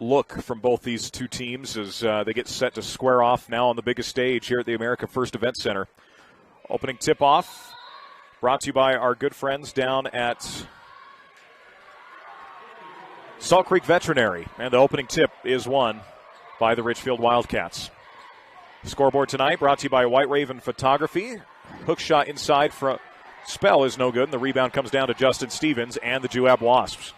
look from both these two teams as they get set to square off now on the biggest stage here at the America First Event Center. Opening tip-off brought to you by our good friends down at Salt Creek Veterinary. And the opening tip is won by the Richfield Wildcats. Scoreboard tonight brought to you by White Raven Photography. Hook shot inside for Spell is no good, and the rebound comes down to Justin Stevens and the Juab Wasps.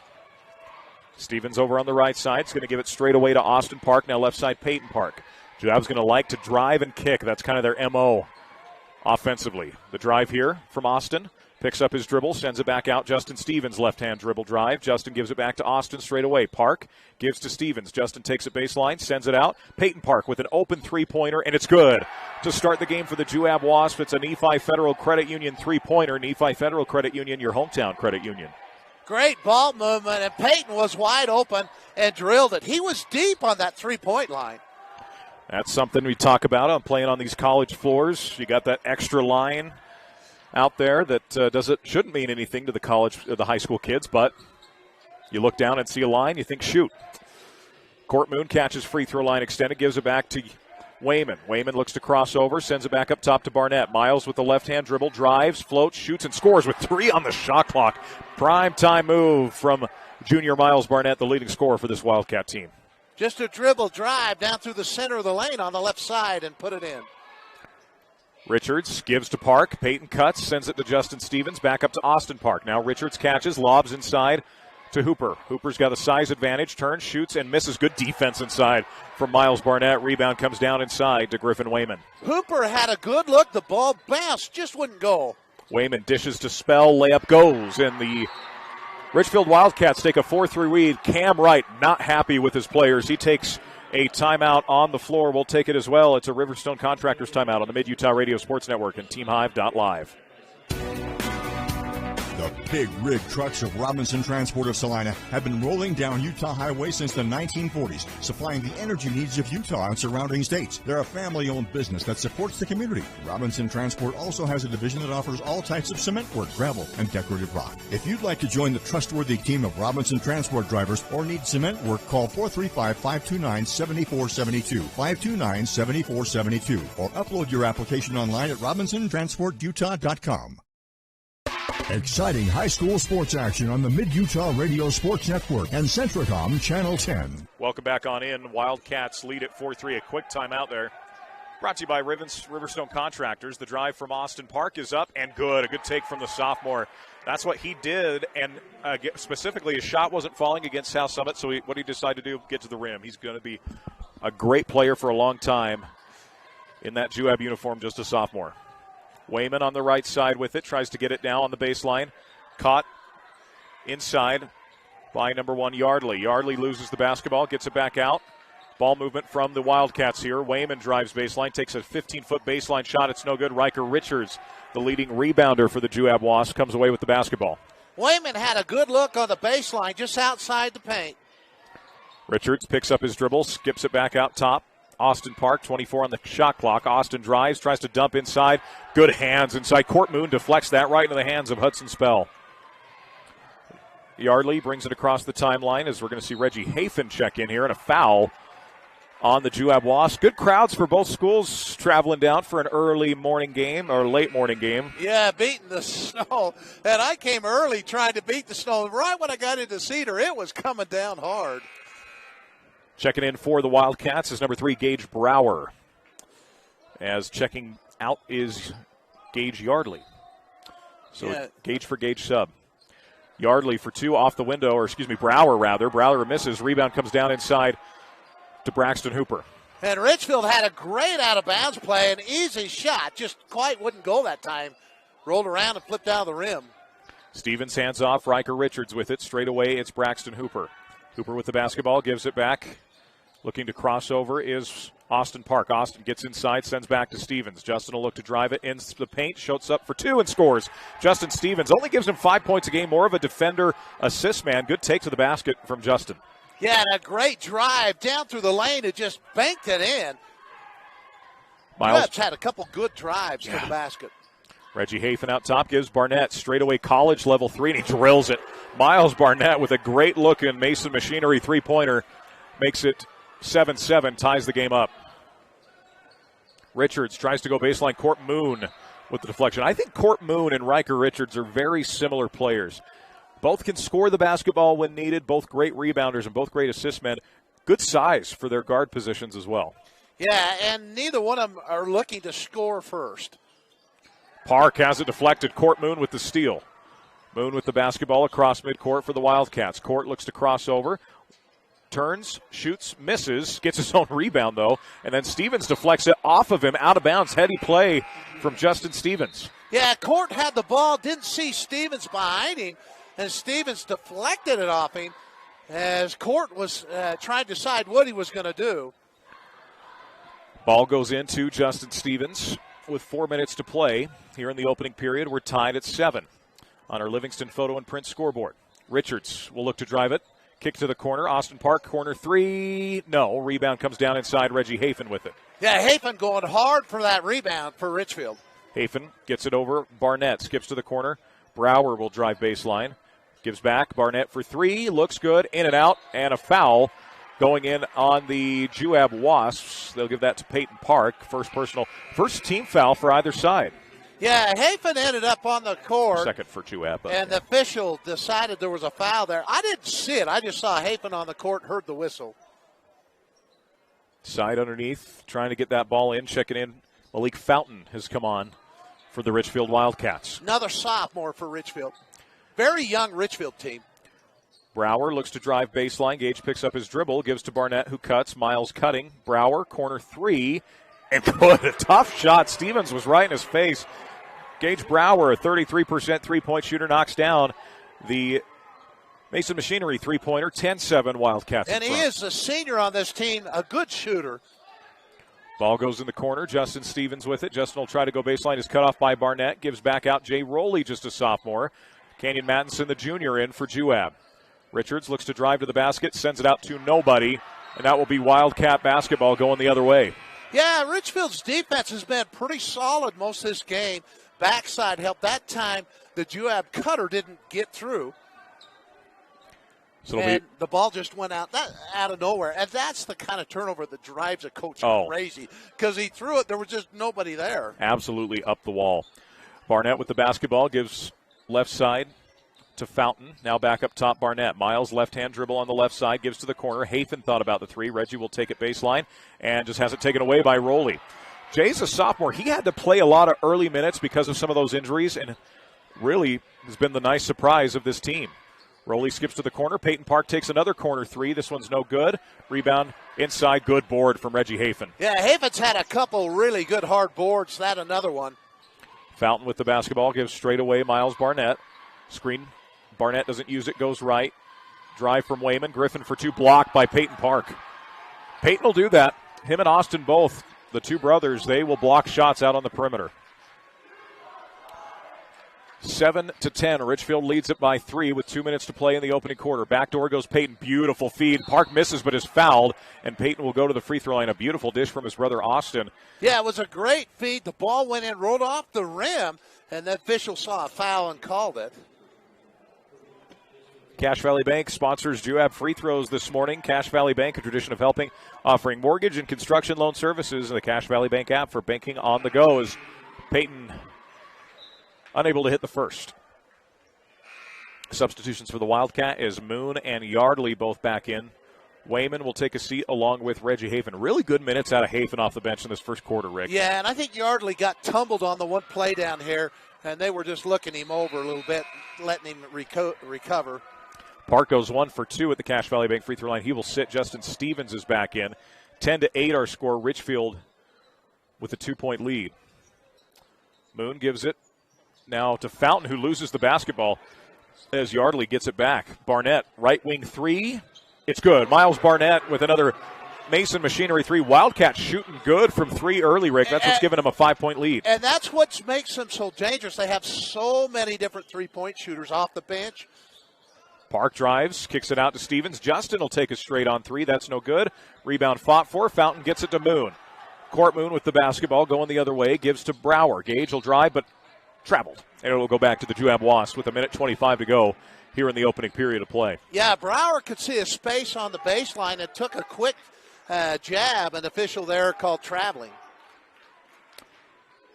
Stevens over on the right side is going to give it straight away to Austin Park, now left side Peyton Park. Juab's going to like to drive and kick. That's kind of their M.O. offensively. The drive here from Austin. Picks up his dribble, sends it back out. Justin Stevens, left-hand dribble drive. Justin gives it back to Austin straight away. Park gives to Stevens. Justin takes it baseline, sends it out. Peyton Park with an open three-pointer, and it's good. To start the game for the Juab Wasps, it's a Nephi Federal Credit Union three-pointer. Nephi Federal Credit Union, your hometown credit union. Great ball movement, and Peyton was wide open and drilled it. He was deep on that three-point line. That's something we talk about on playing on these college floors. You got that extra line out there that shouldn't mean anything to the high school kids, but you look down and see a line, you think shoot. Court Moon catches free throw line extended, gives it back to Wayman. Wayman looks to cross over, sends it back up top to Barnett. Miles with the left-hand dribble, drives, floats, shoots, and scores with 3 on the shot clock. Prime time move from junior Miles Barnett, the leading scorer for this Wildcat team. Just a dribble drive down through the center of the lane on the left side and put it in. Richards gives to Park. Peyton cuts, sends it to Justin Stevens. Back up to Austin Park. Now Richards catches, lobs inside to Hooper. Hooper's got a size advantage, turns, shoots, and misses. Good defense inside from Miles Barnett. Rebound comes down inside to Griffin Wayman. Hooper had a good look. The ball bounced, just wouldn't go. Wayman dishes to Spell. Layup goes, and the Richfield Wildcats take a 4-3 lead. Cam Wright not happy with his players. He takes a timeout on the floor. We'll take it as well. It's a Riverstone Contractors timeout on the Mid-Utah Radio Sports Network and TeamHive.live. The big rig trucks of Robinson Transport of Salina have been rolling down Utah Highway since the 1940s, supplying the energy needs of Utah and surrounding states. They're a family-owned business that supports the community. Robinson Transport also has a division that offers all types of cement work, gravel, and decorative rock. If you'd like to join the trustworthy team of Robinson Transport drivers or need cement work, call 435-529-7472, 529-7472, or upload your application online at RobinsonTransportUtah.com. Exciting high school sports action on the Mid-Utah Radio Sports Network and Centricom Channel 10. Welcome back on in. Wildcats lead at 4-3. A quick timeout there. Brought to you by Riverstone Contractors. The drive from Austin Park is up and good. A good take from the sophomore. That's what he did, and specifically his shot wasn't falling against South Summit, so what he decided to do, get to the rim. He's going to be a great player for a long time in that Juab uniform, just a sophomore. Wayman on the right side with it, tries to get it now on the baseline. Caught inside by number 1, Yardley. Yardley loses the basketball, gets it back out. Ball movement from the Wildcats here. Wayman drives baseline, takes a 15-foot baseline shot. It's no good. Riker Richards, the leading rebounder for the Juab Wasps, comes away with the basketball. Wayman had a good look on the baseline, just outside the paint. Richards picks up his dribble, skips it back out top. Austin Park, 24 on the shot clock. Austin drives, tries to dump inside. Good hands inside. Court Moon deflects that right into the hands of Hudson Spell. Yardley brings it across the timeline as we're going to see Reggie Hafen check in here, and a foul on the Juab Wasps. Good crowds for both schools traveling down for an early morning game or late morning game. Yeah, beating the snow. And I came early trying to beat the snow. Right when I got into Cedar, it was coming down hard. Checking in for the Wildcats is number 3, Gage Brower. As checking out is Gage Yardley. So yeah. Gage for Gage sub. Yardley for 2 off the window, or excuse me, Brower rather. Brower misses. Rebound comes down inside to Braxton Hooper. And Richfield had a great out-of-bounds play, an easy shot. Just quite wouldn't go that time. Rolled around and flipped out of the rim. Stevens hands off. Riker Richards with it. Straight away, it's Braxton Hooper. Hooper with the basketball, gives it back. Looking to cross over is Austin Park. Austin gets inside, sends back to Stevens. Justin will look to drive it into the paint, shoots up for 2 and scores. Justin Stevens only gives him 5 points a game, more of a defender assist man. Good take to the basket from Justin. Yeah, and a great drive down through the lane. It just banked it in. Miles had a couple good drives to the basket. Reggie Hafen out top gives Barnett straightaway college level 3, and he drills it. Miles Barnett with a great looking Mason Machinery three-pointer. makes it 7-7, ties the game up. Richards tries to go baseline. Court Moon with the deflection. I think Court Moon and Riker Richards are very similar players. Both can score the basketball when needed, both great rebounders and both great assist men. Good size for their guard positions as well. Yeah, and neither one of them are looking to score first. Park has it deflected. Court Moon with the steal. Moon with the basketball across midcourt for the Wildcats. Court looks to cross over. Turns, shoots, misses, gets his own rebound, though. And then Stevens deflects it off of him, out of bounds. Heady play from Justin Stevens. Yeah, Court had the ball, didn't see Stevens behind him, and Stevens deflected it off him as Court was trying to decide what he was going to do. Ball goes into Justin Stevens with 4 minutes to play. Here in the opening period, we're tied at 7 on our Livingston Photo and Print scoreboard. Richards will look to drive it. Kick to the corner. Austin Park, corner three. No. Rebound comes down inside. Reggie Hafen with it. Yeah, Hafen going hard for that rebound for Richfield. Hafen gets it over. Barnett skips to the corner. Brower will drive baseline. Gives back. Barnett for three. Looks good. In and out. And a foul going in on the Juab Wasps. They'll give that to Peyton Park. First team foul for either side. Yeah, Hafen ended up on the court. Second for Juab. And the official decided there was a foul there. I didn't see it. I just saw Hafen on the court, heard the whistle. Side underneath, trying to get that ball in, checking in. Malik Fountain has come on for the Richfield Wildcats. Another sophomore for Richfield. Very young Richfield team. Brower looks to drive baseline. Gage picks up his dribble, gives to Barnett, who cuts. Miles cutting. Brower, corner three. And good, a tough shot. Stevens was right in his face. Gage Brower, a 33% three-point shooter, knocks down the Mason Machinery three-pointer, 10-7 Wildcats. And he is a senior on this team, a good shooter. Ball goes in the corner. Justin Stevens with it. Justin will try to go baseline. Is cut off by Barnett. Gives back out Jay Rowley, just a sophomore. Kenyon Mattinson, the junior, in for Juab. Richards looks to drive to the basket, sends it out to nobody, and that will be Wildcat basketball going the other way. Yeah, Richfield's defense has been pretty solid most of this game. Backside helped. That time the Juab cutter didn't get through. And the ball just went out of nowhere. And that's the kind of turnover that drives a coach crazy. Because he threw it, there was just nobody there. Absolutely up the wall. Barnett with the basketball, gives left side to Fountain. Now back up top, Barnett. Miles, left-hand dribble on the left side, gives to the corner. Hafen thought about the three. Reggie will take it baseline and just has it taken away by Rowley. Jay's a sophomore. He had to play a lot of early minutes because of some of those injuries and really has been the nice surprise of this team. Rowley skips to the corner. Peyton Park takes another corner three. This one's no good. Rebound inside. Good board from Reggie Hafen. Yeah, Hafen's had a couple really good hard boards. That another one. Fountain with the basketball. Gives straight away Miles Barnett. Screen. Barnett doesn't use it. Goes right. Drive from Wayman. Griffin for two. Blocked by Peyton Park. Peyton will do that. Him and Austin both. The two brothers, they will block shots out on the perimeter. 7-10. Richfield leads it by 3 with 2 minutes to play in the opening quarter. Backdoor goes Peyton. Beautiful feed. Park misses but is fouled, and Peyton will go to the free throw line. A beautiful dish from his brother Austin. Yeah, it was a great feed. The ball went in, rolled off the rim, and the official saw a foul and called it. Cache Valley Bank sponsors Juab free throws this morning. Cache Valley Bank, a tradition of helping, offering mortgage and construction loan services in the Cache Valley Bank app for banking on the go. As Peyton unable to hit the first. Substitutions for the Wildcat is Moon and Yardley both back in. Wayman will take a seat along with Reggie Hafen. Really good minutes out of Hafen off the bench in this first quarter, Rick. Yeah, and I think Yardley got tumbled on the one play down here, and they were just looking him over a little bit, letting him recover. Park goes 1 for 2 at the Cache Valley Bank free throw line. He will sit. Justin Stevens is back in. 10-8 our score. Richfield with a 2-point lead. Moon gives it now to Fountain, who loses the basketball as Yardley gets it back. Barnett, right wing three. It's good. Miles Barnett with another Mason Machinery three. Wildcats shooting good from three early, Rick. That's what's given them a 5-point lead. And that's what makes them so dangerous. They have so many different three-point shooters off the bench. Park drives, kicks it out to Stevens. Justin will take a straight on three. That's no good. Rebound fought for. Fountain gets it to Moon. Court Moon with the basketball going the other way. Gives to Brower. Gage will drive, but traveled. And it will go back to the Juab Wasps with 1:25 to go here in the opening period of play. Yeah, Brower could see a space on the baseline and took a quick jab, an official there called traveling.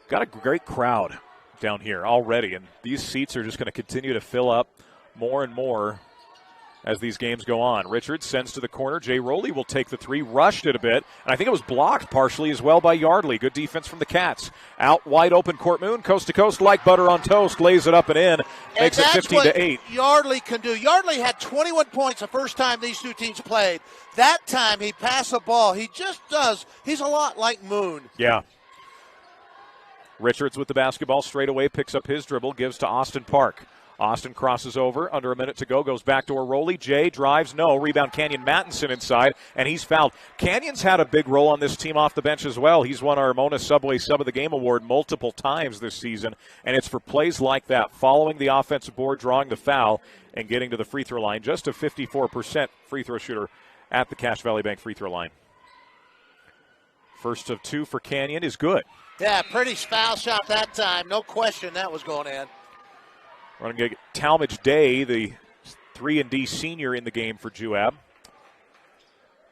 Got a great crowd down here already, and these seats are just going to continue to fill up more and more as these games go on. Richards sends to the corner. Jay Rowley will take the three, rushed it a bit, and I think it was blocked partially as well by Yardley. Good defense from the Cats. Out wide open, Court Moon, coast to coast like butter on toast, lays it up and in, makes it 15-8. Yardley can do. Yardley had 21 points the first time these two teams played. That time he passed the ball. He just does. He's a lot like Moon. Yeah. Richards with the basketball straight away, picks up his dribble, gives to Austin Park. Austin crosses over, under a minute to go, goes back door Rowley. Jay drives, no. Rebound Canyon Mattinson inside, and he's fouled. Canyon's had a big role on this team off the bench as well. He's won our Mona Subway Sub of the Game award multiple times this season, and it's for plays like that, following the offensive board, drawing the foul, and getting to the free throw line. Just a 54% free throw shooter at the Cache Valley Bank free throw line. First of two for Canyon is good. Yeah, pretty foul shot that time. No question that was going in. We're going to get Talmadge Day, the 3-and-D senior, in the game for Juab.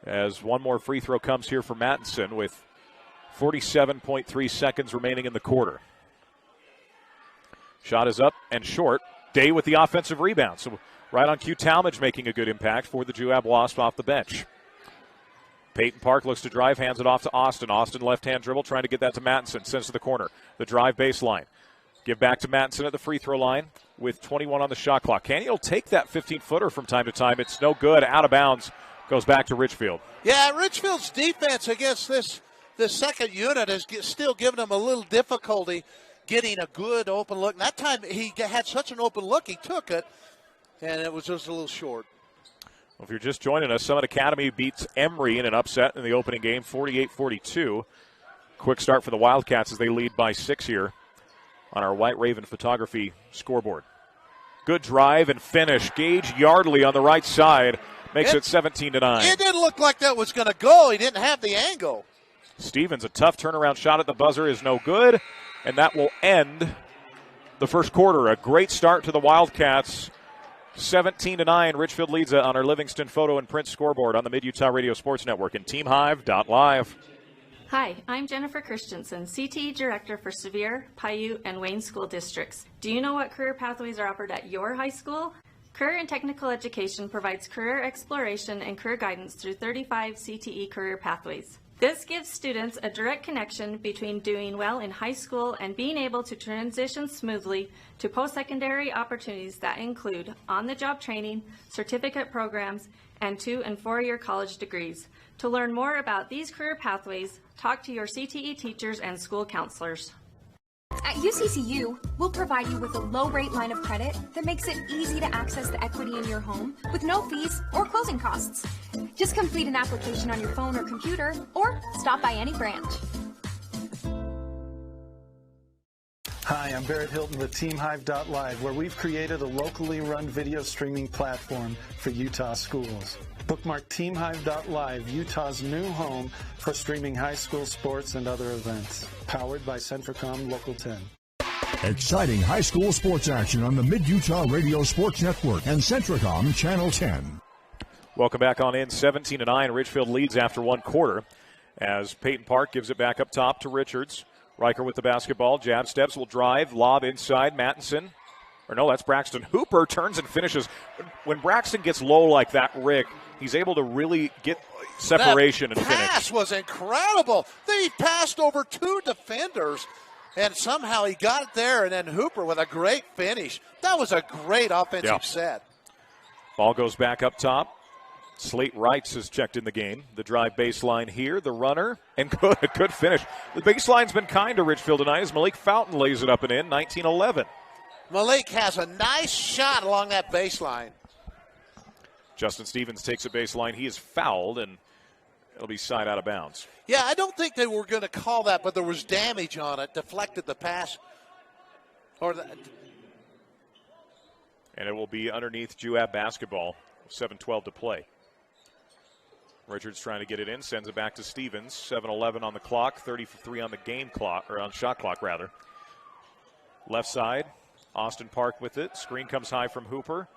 As one more free throw comes here for Mattinson with 47.3 seconds remaining in the quarter. Shot is up and short. Day with the offensive rebound. So right on cue, Talmadge making a good impact for the Juab Wasps off the bench. Peyton Park looks to drive, hands it off to Austin. Austin left-hand dribble, trying to get that to Mattinson. Sends to the corner. The drive baseline. Give back to Mattinson at the free throw line with 21 on the shot clock. Canyon will take that 15-footer from time to time. It's no good. Out of bounds. Goes back to Richfield. Yeah, Richfield's defense against this second unit has still given him a little difficulty getting a good open look. And that time he had such an open look, he took it, and it was just a little short. Well, if you're just joining us, Summit Academy beats Emory in an upset in the opening game, 48-42. Quick start for the Wildcats as they lead by 6 here on our White Raven photography scoreboard. Good drive and finish. Gage Yardley on the right side makes it 17-9. It didn't look like that was going to go. He didn't have the angle. Stevens, a tough turnaround shot at the buzzer is no good, and that will end the first quarter. A great start to the Wildcats. 17-9. Richfield leads on our Livingston photo and print scoreboard on the Mid-Utah Radio Sports Network and TeamHive.live. Hi, I'm Jennifer Christensen, CTE Director for Sevier, Paiute, and Wayne School Districts. Do you know what career pathways are offered at your high school? Career and Technical Education provides career exploration and career guidance through 35 CTE career pathways. This gives students a direct connection between doing well in high school and being able to transition smoothly to post-secondary opportunities that include on-the-job training, certificate programs, and 2- and 4-year college degrees. To learn more about these career pathways, talk to your CTE teachers and school counselors. At UCCU, we'll provide you with a low-rate line of credit that makes it easy to access the equity in your home with no fees or closing costs. Just complete an application on your phone or computer, or stop by any branch. Hi, I'm Barrett Hilton with TeamHive.live, where we've created a locally run video streaming platform for Utah schools. Bookmark TeamHive.live, Utah's new home for streaming high school sports and other events. Powered by Centricom Local 10. Exciting high school sports action on the Mid-Utah Radio Sports Network and Centricom Channel 10. Welcome back on in. 17-9. Richfield leads after one quarter as Peyton Park gives it back up top to Richards. Riker with the basketball. Jab steps, will drive. Lob inside. Mattinson. Or no, that's Braxton Hooper. Turns and finishes. When Braxton gets low like that, Rick, he's able to really get separation and finish. That pass was incredible. He passed over two defenders, and somehow he got it there, and then Hooper with a great finish. That was a great offensive set. Ball goes back up top. Slate Wrights has checked in the game. The drive baseline here, the runner, and good finish. The baseline's been kind to Richfield tonight as Malik Fountain lays it up and in, 19-11. Malik has a nice shot along that baseline. Justin Stevens takes a baseline. He is fouled, and it'll be side out of bounds. Yeah, I don't think they were going to call that, but there was damage on it, deflected the pass. And it will be underneath Juab basketball, 7:12 to play. Richards trying to get it in, sends it back to Stevens. 7:11 on the clock, 33 on the game clock, or on shot clock rather. Left side, Austin Park with it. Screen comes high from Hooper.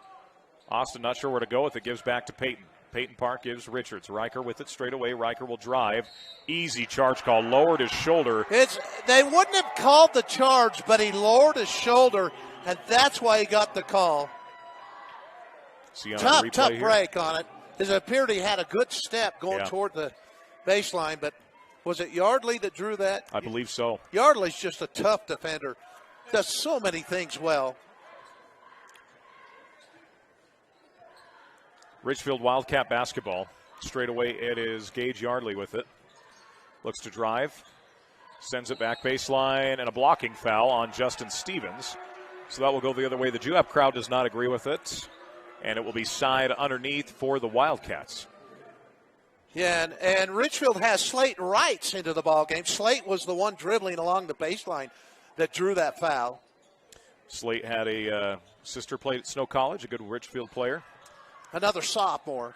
Austin not sure where to go with it. Gives back to Peyton. Peyton Park gives Richards. Riker with it straight away. Riker will drive. Easy charge call. Lowered his shoulder. They wouldn't have called the charge, but he lowered his shoulder, and that's why he got the call. Tough break on it. It appeared he had a good step going toward the baseline, but was it Yardley that drew that? I believe so. Yardley's just a tough defender. Does so many things well. Richfield Wildcat basketball. Straight away, it is Gage Yardley with it. Looks to drive. Sends it back baseline, and a blocking foul on Justin Stevens. So that will go the other way. The Juab crowd does not agree with it, and it will be side underneath for the Wildcats. Yeah, and Richfield has Slate Wrights into the ball game. Slate was the one dribbling along the baseline that drew that foul. Slate had a sister played at Snow College, a good Richfield player. Another sophomore.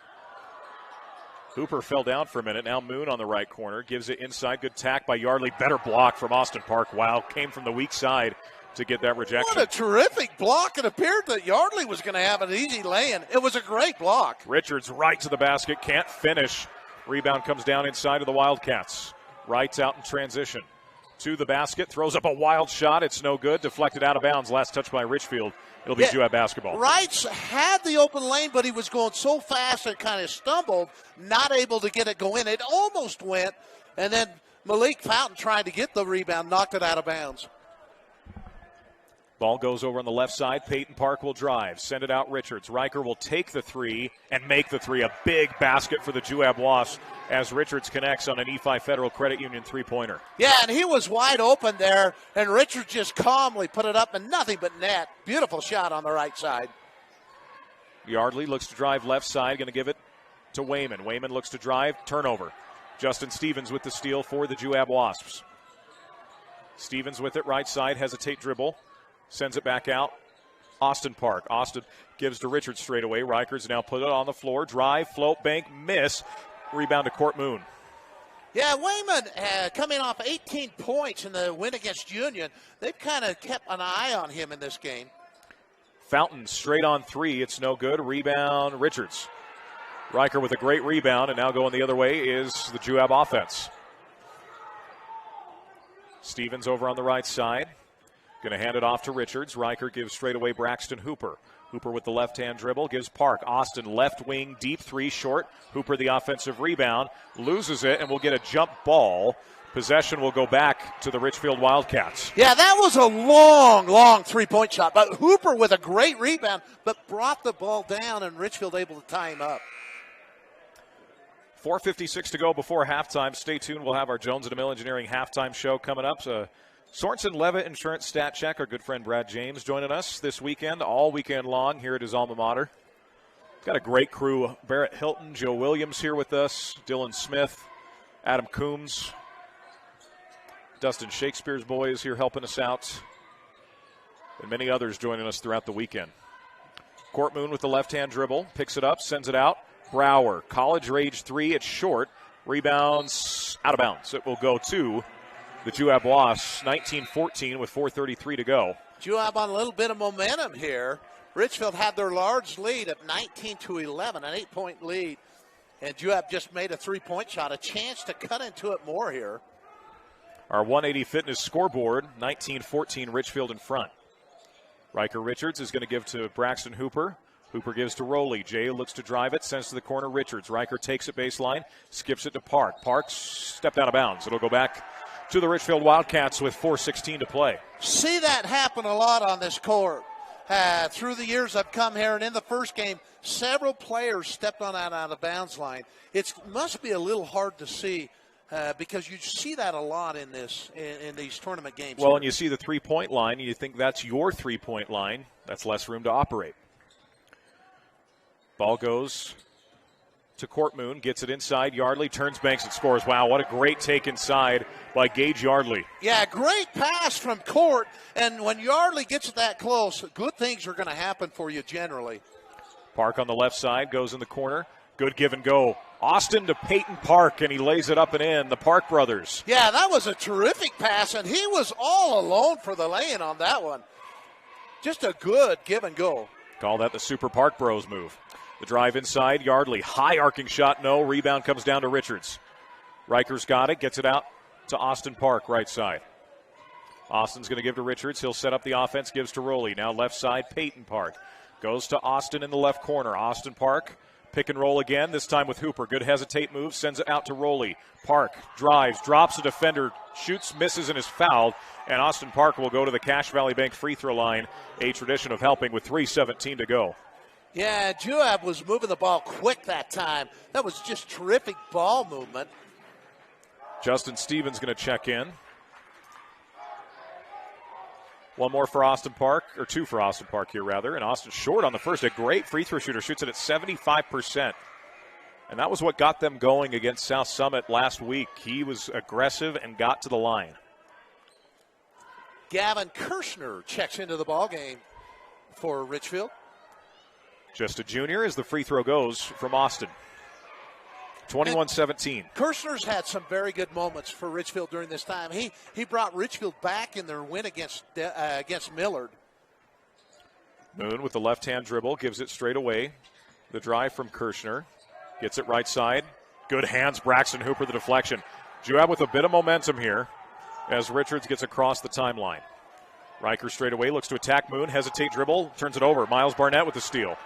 Hooper fell down for a minute. Now Moon on the right corner. Gives it inside. Good tack by Yardley. Better block from Austin Park. Wow, came from the weak side to get that rejection. What a terrific block. It appeared that Yardley was going to have an easy lay-in. It was a great block. Richards right to the basket. Can't finish. Rebound comes down inside of the Wildcats. Wright's out in transition. To the basket. Throws up a wild shot. It's no good. Deflected out of bounds. Last touch by Richfield. It'll be Juab basketball. Wrights had the open lane, but he was going so fast and kind of stumbled, not able to get it go in. It almost went, and then Malik Fountain trying to get the rebound, knocked it out of bounds. Ball goes over on the left side. Peyton Park will drive. Send it out Richards. Riker will take the three and make the three. A big basket for the Juab Wasps as Richards connects on an E5 Federal Credit Union three-pointer. Yeah, and he was wide open there, and Richards just calmly put it up and nothing but net. Beautiful shot on the right side. Yardley looks to drive left side. Going to give it to Wayman. Wayman looks to drive. Turnover. Justin Stevens with the steal for the Juab Wasps. Stevens with it. Right side. Hesitate dribble. Sends it back out. Austin Park. Austin gives to Richards straight away. Rikers now put it on the floor. Drive, float, bank, miss. Rebound to Court Moon. Yeah, Wayman coming off 18 points in the win against Union. They've kind of kept an eye on him in this game. Fountain straight on three. It's no good. Rebound, Richards. Riker with a great rebound, and now going the other way is the Juab offense. Stevens over on the right side. Going to hand it off to Richards. Riker gives straight away Braxton Hooper. Hooper with the left-hand dribble gives Park. Austin left wing, deep three, short. Hooper the offensive rebound. Loses it and will get a jump ball. Possession will go back to the Richfield Wildcats. Yeah, that was a long three-point shot. But Hooper with a great rebound, but brought the ball down, and Richfield able to tie him up. 4:56 to go before halftime. Stay tuned. We'll have our Jones & DeMille Engineering halftime show coming up. Sorensen Levitt Insurance Stat Check, our good friend Brad James joining us this weekend, all weekend long here at his alma mater. Got a great crew. Barrett Hilton, Joe Williams here with us, Dylan Smith, Adam Coombs, Dustin Shakespeare's boys here helping us out, and many others joining us throughout the weekend. Court Moon with the left-hand dribble, picks it up, sends it out. Brower, college range three, it's short. Rebounds out of bounds. It will go to the Juab Wasps, 19-14 with 4:33 to go. Juab on a little bit of momentum here. Richfield had their large lead at 19-11, an 8-point lead. And Juab just made a three-point shot, a chance to cut into it more here. Our 180 Fitness scoreboard, 19-14 Richfield in front. Riker Richards is going to give to Braxton Hooper. Hooper gives to Rowley. Jay looks to drive it, sends to the corner. Richards. Riker takes it baseline, skips it to Park. Park stepped out of bounds. It'll go back to the Richfield Wildcats with 4:16 to play. See that happen a lot on this court. Through the years I've come here, and in the first game, several players stepped on that out of bounds line. It must be a little hard to see because you see that a lot in these tournament games. Well, and you see the three-point line, and you think that's your three-point line. That's less room to operate. Ball goes to Court Moon, gets it inside. Yardley turns, banks, and scores. Wow, what a great take inside by Gage Yardley. Yeah, great pass from Court. And when Yardley gets it that close, good things are going to happen for you generally. Park on the left side, goes in the corner. Good give and go. Austin to Peyton Park, and he lays it up and in. The Park brothers. Yeah, that was a terrific pass, and he was all alone for the lay-in on that one. Just a good give and go. Call that the Super Park Bros move. The drive inside, Yardley. High arcing shot, no. Rebound comes down to Richards. Riker's got it, gets it out to Austin Park, right side. Austin's going to give to Richards. He'll set up the offense, gives to Rowley. Now left side, Peyton Park. Goes to Austin in the left corner. Austin Park, pick and roll again, this time with Hooper. Good hesitate move, sends it out to Rowley. Park drives, drops a defender, shoots, misses, and is fouled. And Austin Park will go to the Cache Valley Bank free throw line, a tradition of helping with 3:17 to go. Yeah, Juab was moving the ball quick that time. That was just terrific ball movement. Justin Stevens going to check in. One more for Austin Park, or two for Austin Park here, rather. And Austin short on the first. A great free throw shooter. Shoots it at 75%. And that was what got them going against South Summit last week. He was aggressive and got to the line. Gavin Kirshner checks into the ball game for Richfield. Just a junior as the free throw goes from Austin. 21-17. Kirshner's had some very good moments for Richfield during this time. He brought Richfield back in their win against Millard. Moon with the left-hand dribble, gives it straight away. The drive from Kirshner. Gets it right side. Good hands, Braxton Hooper, the deflection. Juab with a bit of momentum here as Richards gets across the timeline. Riker straight away, looks to attack Moon, hesitate dribble, turns it over. Miles Barnett with the steal.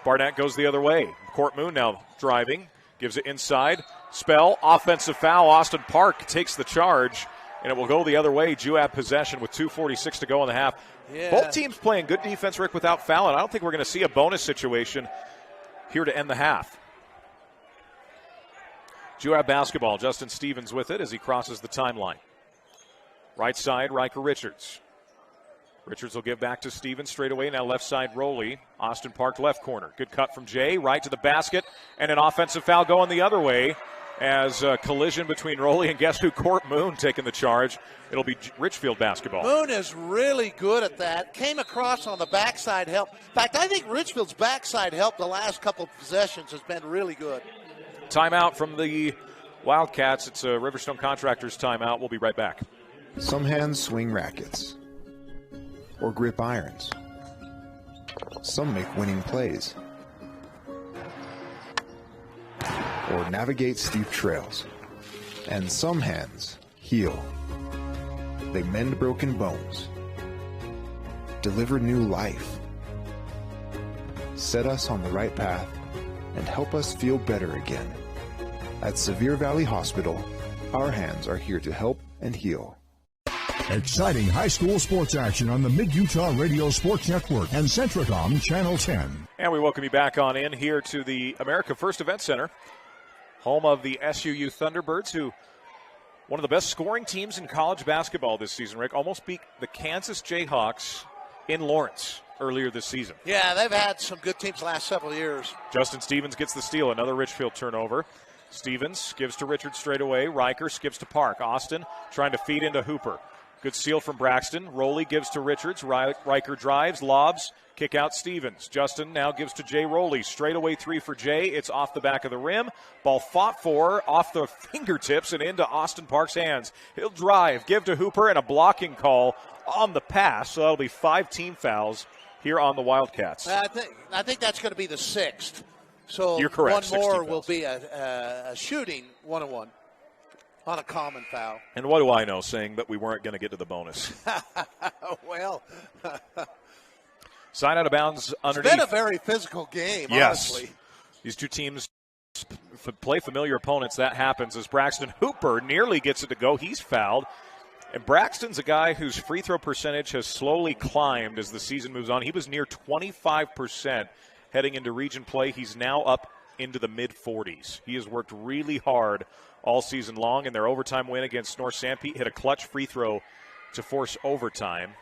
Barnett goes the other way. Court Moon now driving. Gives it inside. Spell, offensive foul. Austin Park takes the charge, and it will go the other way. Juab possession with 2:46 to go in the half. Yeah. Both teams playing good defense, Rick, without fouling. I don't think we're going to see a bonus situation here to end the half. Juab basketball. Justin Stevens with it as he crosses the timeline. Right side, Riker Richards. Richards will give back to Stevens straight away. Now left side, Rowley. Austin Park left corner. Good cut from Jay. Right to the basket. And an offensive foul going the other way as a collision between Rowley and guess who? Court Moon taking the charge. It'll be Richfield basketball. Moon is really good at that. Came across on the backside help. In fact, I think Richfield's backside help the last couple of possessions has been really good. Timeout from the Wildcats. It's a Riverstone Contractors timeout. We'll be right back. Some hands swing rackets or grip irons. Some make winning plays or navigate steep trails. And some hands heal. They mend broken bones, deliver new life, set us on the right path, and help us feel better again. At Sevier Valley Hospital, our hands are here to help and heal. Exciting high school sports action on the Mid-Utah Radio Sports Network and Centricom Channel 10. And we welcome you back on in here to the America First Event Center, home of the SUU Thunderbirds, who one of the best scoring teams in college basketball this season, Rick. Almost beat the Kansas Jayhawks in Lawrence earlier this season. Yeah, they've had some good teams the last several years. Justin Stevens gets the steal, another Richfield turnover. Stevens gives to Richards straight away. Riker skips to Park. Austin trying to feed into Hooper. Good steal from Braxton. Rowley gives to Richards. Riker drives, lobs, kick out Stevens. Justin now gives to Jay Rowley. Straight away three for Jay. It's off the back of the rim. Ball fought for, off the fingertips and into Austin Park's hands. He'll drive, give to Hooper, and a blocking call on the pass. So that'll be 5 team fouls here on the Wildcats. I think that's going to be the 6th. So you're correct. One more will be a shooting 1-on-1 on a common foul. And what do I know, saying that we weren't going to get to the bonus? Well, side out of bounds underneath. It's been a very physical game, yes. Honestly. These two teams play familiar opponents. That happens as Braxton Hooper nearly gets it to go. He's fouled. And Braxton's a guy whose free throw percentage has slowly climbed as the season moves on. He was near 25% heading into region play. He's now up into the mid-40s. He has worked really hard all season long, and their overtime win against North Sanpete hit a clutch free throw to force overtime.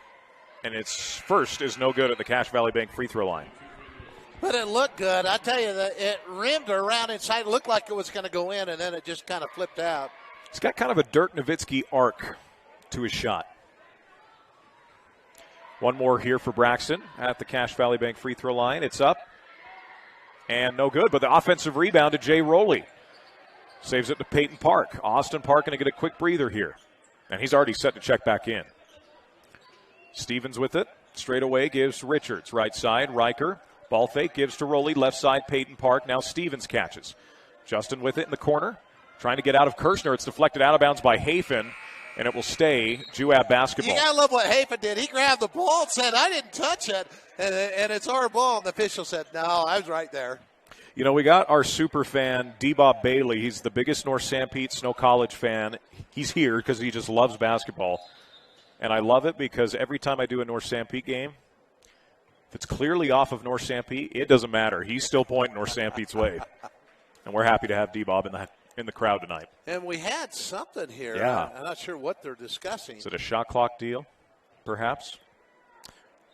And its first is no good at the Cache Valley Bank free throw line. But it looked good. I tell you, it rimmed around inside. It looked like it was going to go in, and then it just kind of flipped out. He's got kind of a Dirk Nowitzki arc to his shot. One more here for Braxton at the Cache Valley Bank free throw line. It's up and no good, but the offensive rebound to Jay Rowley. Saves it to Peyton Park. Austin Park going to get a quick breather here. And he's already set to check back in. Stevens with it. Straight away gives Richards. Right side, Riker. Ball fake gives to Rowley, left side, Peyton Park. Now Stevens catches. Justin with it in the corner, trying to get out of Kirshner. It's deflected out of bounds by Hafen, and it will stay Juab basketball. You got to love what Hafen did. He grabbed the ball and said, I didn't touch it, and it's our ball. And the official said, no, I was right there. You know, we got our super fan, D-Bob Bailey. He's the biggest North St. Pete Snow College fan. He's here because he just loves basketball. And I love it because every time I do a North St. Pete game, if it's clearly off of North St. Pete, it doesn't matter. He's still pointing North St. Pete's way. And we're happy to have D-Bob in the crowd tonight. And we had something here. Yeah. I'm not sure what they're discussing. Is it a shot clock deal, perhaps?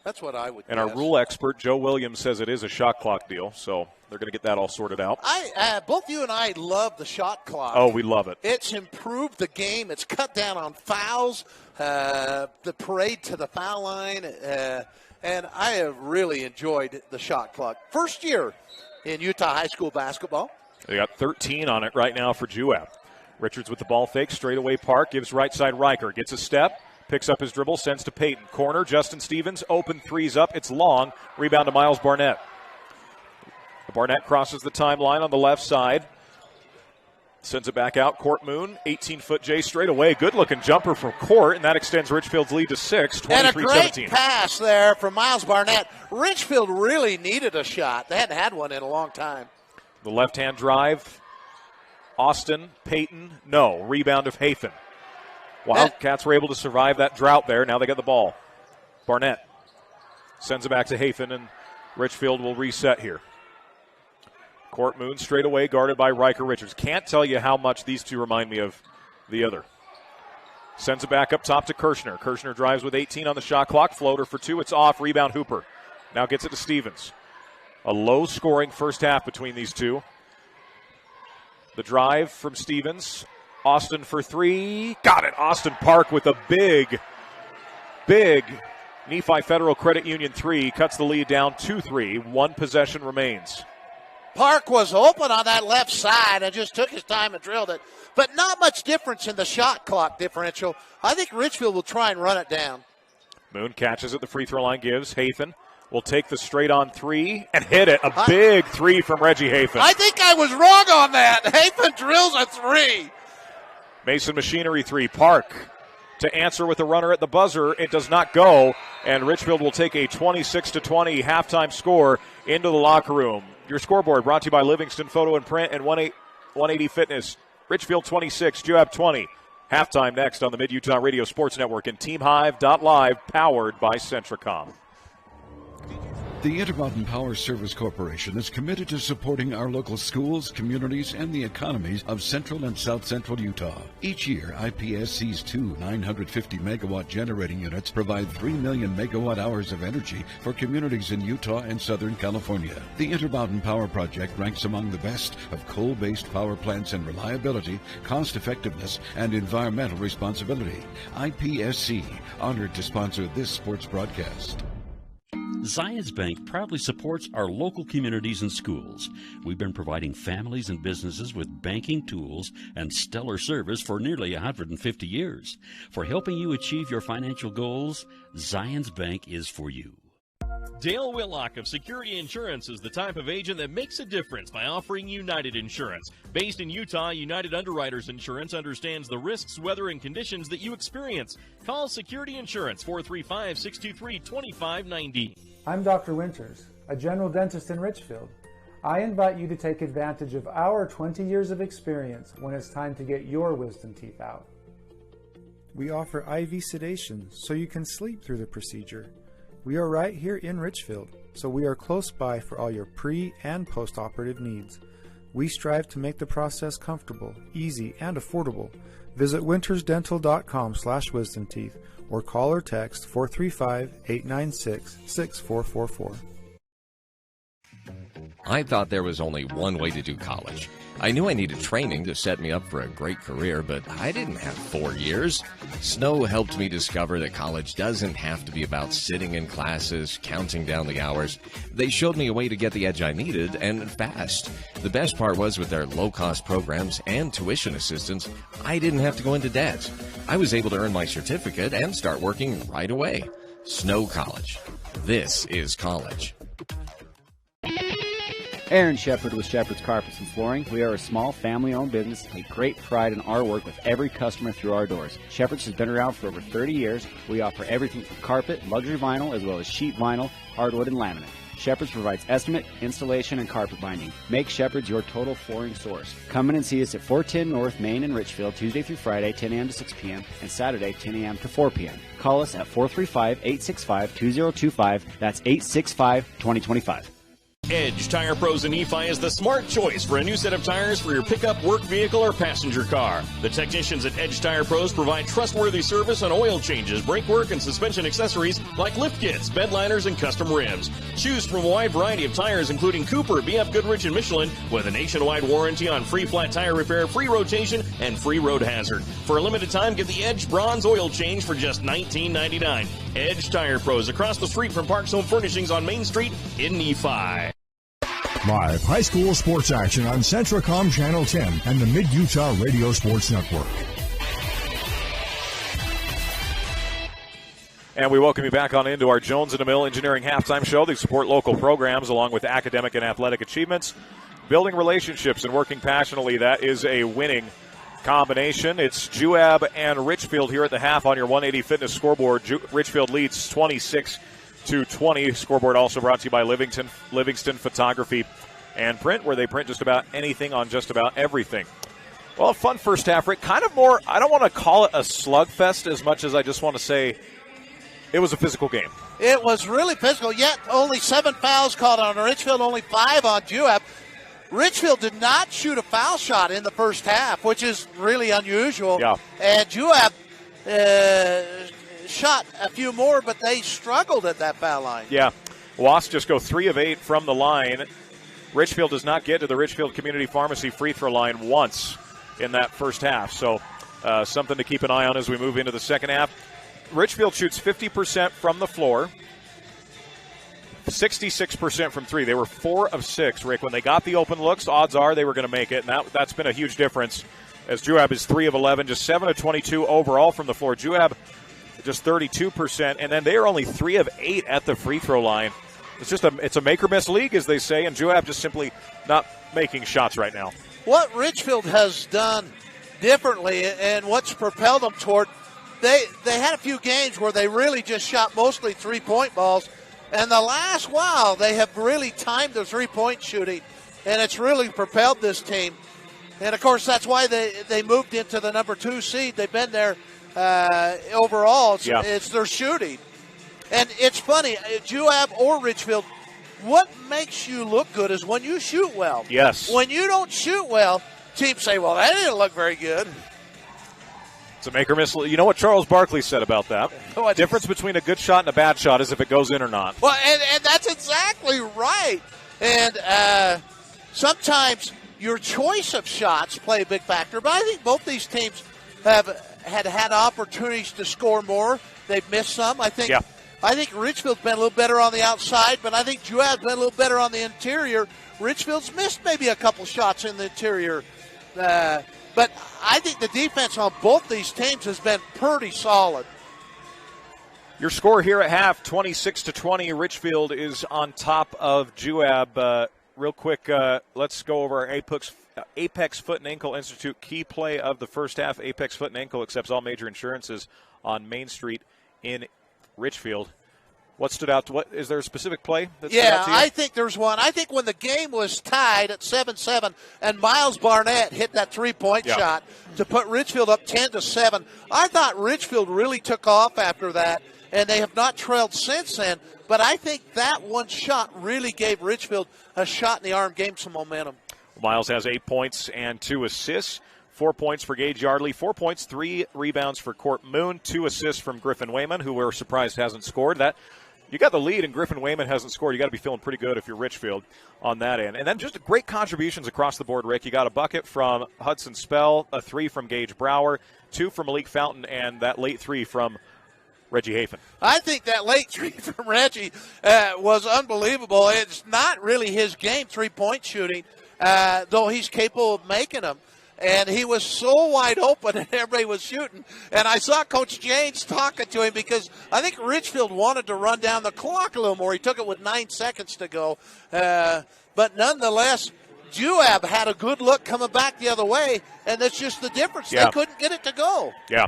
That's what I would And guess. our rule expert, Joe Williams, says it is a shot clock deal, so they're going to get that all sorted out. Both you and I love the shot clock. Oh, we love it. It's improved the game. It's cut down on fouls, the parade to the foul line, and I have really enjoyed the shot clock. First year in Utah high school basketball. They got 13 on it right now for Juab. Richards with the ball fake, straightaway Park, gives right side Riker, gets a step, picks up his dribble, sends to Peyton. Corner, Justin Stevens, open threes up, it's long, rebound to Miles Barnett. Barnett crosses the timeline on the left side, sends it back out. Court Moon, 18-foot J straight away, good-looking jumper from Court, and that extends Richfield's lead to 6, 23-17. And a great pass there from Miles Barnett. Richfield really needed a shot. They hadn't had one in a long time. The left-hand drive, Austin, Peyton, no. Rebound of Hafen. Wildcats were able to survive that drought there. Now they got the ball. Barnett sends it back to Hafen, and Richfield will reset here. Court Moon straight away, guarded by Riker Richards. Can't tell you how much these two remind me of the other. Sends it back up top to Kirshner. Kirshner drives with 18 on the shot clock. Floater for 2. It's off. Rebound Hooper. Now gets it to Stevens. A low-scoring first half between these two. The drive from Stevens. Austin for 3. Got it. Austin Park with a big Nephi Federal Credit Union 3. Cuts the lead down 2-3. 1 possession remains. Park was open on that left side and just took his time and drilled it. But not much difference in the shot clock differential. I think Richfield will try and run it down. Moon catches at the free throw line, gives. Hafen will take the straight-on 3 and hit it. A big 3 from Reggie Hafen. I think I was wrong on that. Hafen drills a 3. Mason Machinery 3. Park to answer with a runner at the buzzer. It does not go, and Richfield will take a 26-20 halftime score into the locker room. Your scoreboard brought to you by Livingston Photo and Print and 180 Fitness. Richfield 26, Juab 20. Halftime next on the Mid-Utah Radio Sports Network and TeamHive.live, powered by Centricom. The Intermountain Power Service Corporation is committed to supporting our local schools, communities, and the economies of central and south central Utah. Each year, IPSC's 2 950-megawatt generating units provide 3 million megawatt hours of energy for communities in Utah and Southern California. The Intermountain Power Project ranks among the best of coal-based power plants in reliability, cost-effectiveness, and environmental responsibility. IPSC, honored to sponsor this sports broadcast. Zions Bank proudly supports our local communities and schools. We've been providing families and businesses with banking tools and stellar service for nearly 150 years. For helping you achieve your financial goals, Zions Bank is for you. Dale Whitlock of Security Insurance is the type of agent that makes a difference by offering United Insurance. Based in Utah, United Underwriters Insurance understands the risks, weather, and conditions that you experience. Call Security Insurance, 435-623-2590. I'm Dr. Winters, a general dentist in Richfield. I invite you to take advantage of our 20 years of experience when it's time to get your wisdom teeth out. We offer IV sedation so you can sleep through the procedure. We are right here in Richfield, so we are close by for all your pre- and post-operative needs. We strive to make the process comfortable, easy, and affordable. Visit wintersdental.com/wisdomteeth or call or text 435-896-6444. I thought there was only one way to do college. I knew I needed training to set me up for a great career, but I didn't have 4 years. Snow helped me discover that college doesn't have to be about sitting in classes, counting down the hours. They showed me a way to get the edge I needed, and fast. The best part was with their low-cost programs and tuition assistance, I didn't have to go into debt. I was able to earn my certificate and start working right away. Snow College. This is college. Aaron Shepard with Shepard's Carpets and Flooring. We are a small family-owned business and take great pride in our work with every customer through our doors. Shepard's has been around for over 30 years. We offer everything from carpet, luxury vinyl, as well as sheet vinyl, hardwood, and laminate. Shepard's provides estimate, installation, and carpet binding. Make Shepard's your total flooring source. Come in and see us at 410 North Main in Richfield, Tuesday through Friday, 10 a.m. to 6 p.m., and Saturday, 10 a.m. to 4 p.m. Call us at 435-865-2025. That's 865-2025. Edge Tire Pros in Nephi is the smart choice for a new set of tires for your pickup, work vehicle, or passenger car. The technicians at Edge Tire Pros provide trustworthy service on oil changes, brake work, and suspension accessories like lift kits, bed liners, and custom rims. Choose from a wide variety of tires including Cooper, BF Goodrich, and Michelin with a nationwide warranty on free flat tire repair, free rotation, and free road hazard. For a limited time, get the Edge Bronze oil change for just $19.99. Edge Tire Pros across the street from Parks Home Furnishings on Main Street in Nephi. Live high school sports action on Centracom Channel 10 and the Mid-Utah Radio Sports Network. And we welcome you back on into our Jones & DeMille Engineering Halftime Show. They support local programs along with academic and athletic achievements. Building relationships and working passionately, that is a winning combination. It's Juab and Richfield here at the half on your 180 Fitness scoreboard. Richfield leads 26-20. Scoreboard also brought to you by Livingston Photography and Print, where they print just about anything on just about everything. Well, fun first half, Rick. Kind of more, I don't want to call it a slugfest as much as I just want to say it was a physical game. It was really physical, yet only 7 fouls called on Richfield, only 5 on Juab. Richfield did not shoot a foul shot in the first half, which is really unusual. Yeah. And Juab shot a few more, but they struggled at that foul line. Yeah. Wasps just go 3 of 8 from the line. Richfield does not get to the Richfield Community Pharmacy free throw line once in that first half. So something to keep an eye on as we move into the second half. Richfield shoots 50% from the floor, 66% from 3. They were 4 of 6, Rick. When they got the open looks, odds are they were going to make it, and that's been a huge difference as Juab is 3 of 11, just 7 of 22 overall from the floor. Juab just 32%, and then they are only 3 of 8 at the free throw line. It's a make or miss league, as they say, and Juab just simply not making shots right now. What Richfield has done differently and what's propelled them toward, they had a few games where they really just shot mostly three-point balls, and the last while they have really timed their three-point shooting, and it's really propelled this team. And, of course, that's why they moved into the number 2 seed. They've been there overall. It's their shooting. And it's funny, Juab or Richfield, what makes you look good is when you shoot well. Yes. When you don't shoot well, teams say, well, that didn't look very good. It's a make or miss. You know what Charles Barkley said about that? The difference between a good shot and a bad shot is if it goes in or not. Well, and that's exactly right. And sometimes your choice of shots play a big factor, but I think both these teams have had opportunities to score more. They've missed some. I think Richfield's been a little better on the outside, but I think Juab's been a little better on the interior. Richfield's missed maybe a couple shots in the interior. But I think the defense on both these teams has been pretty solid. Your score here at half, 26-20. Richfield is on top of Juab. Real quick, let's go over our Apex Foot and Ankle Institute key play of the first half. Apex Foot and Ankle accepts all major insurances on Main Street in Richfield. What stood out? Is there a specific play that stood out to you? I think there's one. I think when the game was tied at 7-7 and Miles Barnett hit that three-point shot to put Richfield up 10-7, I thought Richfield really took off after that, and they have not trailed since then. But I think that one shot really gave Richfield a shot in the arm, gave some momentum. Miles has 8 points and 2 assists. 4 points for Gage Yardley, 4 points, 3 rebounds for Court Moon, 2 assists from Griffin Wayman, who we're surprised hasn't scored. That you got the lead and Griffin Wayman hasn't scored. You got to be feeling pretty good if you're Richfield on that end. And then just great contributions across the board, Rick. You got a bucket from Hudson Spell, a 3 from Gage Brower, 2 from Malik Fountain, and that late 3 from Reggie Hafen. I think that late 3 from Reggie was unbelievable. It's not really his game, three-point shooting, though he's capable of making them. and he was so wide open, and everybody was shooting. And I saw Coach James talking to him because I think Richfield wanted to run down the clock a little more. He took it with 9 seconds to go. But nonetheless, Juab had a good look coming back the other way, and that's just the difference. Yeah. They couldn't get it to go. Yeah,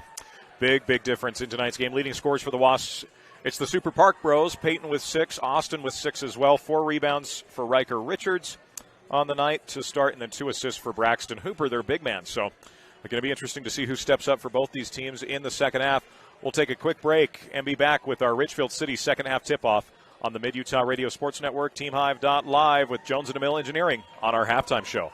big difference in tonight's game. Leading scores for the Wasps, it's the Super Park Bros. Peyton with 6, Austin with 6 as well. 4 rebounds for Riker Richards on the night to start, and then 2 assists for Braxton Hooper, their big man. So it's going to be interesting to see who steps up for both these teams in the second half. We'll take a quick break and be back with our Richfield City second half tip-off on the Mid-Utah Radio Sports Network, TeamHive.live with Jones & DeMille Engineering on our halftime show.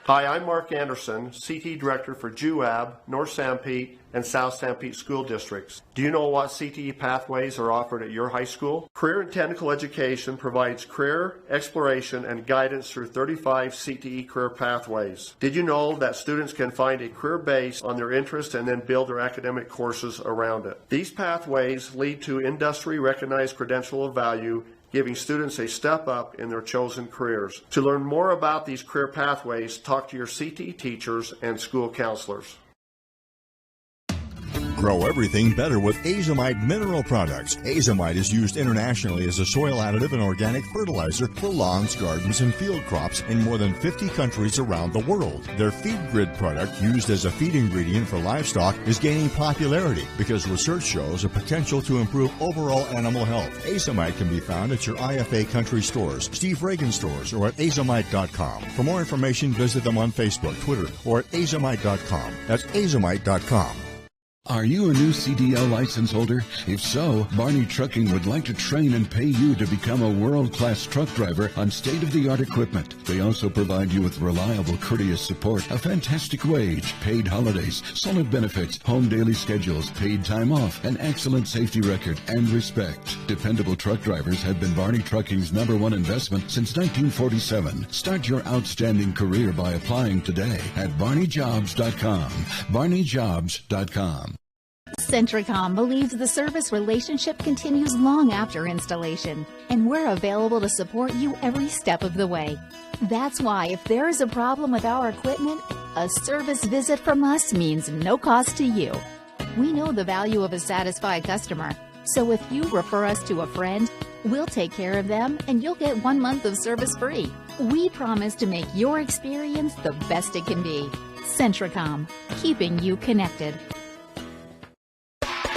Hi, I'm Mark Anderson, CTE Director for Juab, North Sanpete, and South Sanpete School Districts. Do you know what CTE pathways are offered at your high school? Career and Technical Education provides career, exploration, and guidance through 35 CTE career pathways. Did you know that students can find a career base on their interest and then build their academic courses around it? These pathways lead to industry-recognized credential of value, giving students a step up in their chosen careers. To learn more about these career pathways, talk to your CTE teachers and school counselors. Grow everything better with Azomite mineral products. Azomite is used internationally as a soil additive and organic fertilizer for lawns, gardens, and field crops in more than 50 countries around the world. Their Feed Grid product, used as a feed ingredient for livestock, is gaining popularity because research shows a potential to improve overall animal health. Azomite can be found at your IFA country stores, Steve Reagan stores, or at azomite.com. For more information, visit them on Facebook, Twitter, or at azomite.com. That's azomite.com. Are you a new CDL license holder? If so, Barney Trucking would like to train and pay you to become a world-class truck driver on state-of-the-art equipment. They also provide you with reliable, courteous support, a fantastic wage, paid holidays, solid benefits, home daily schedules, paid time off, an excellent safety record, and respect. Dependable truck drivers have been Barney Trucking's #1 investment since 1947. Start your outstanding career by applying today at barneyjobs.com. barneyjobs.com. Centricom believes the service relationship continues long after installation, and we're available to support you every step of the way. That's why if there is a problem with our equipment, a service visit from us means no cost to you. We know the value of a satisfied customer, so if you refer us to a friend, we'll take care of them and you'll get 1 month of service free. We promise to make your experience the best it can be. Centricom, keeping you connected.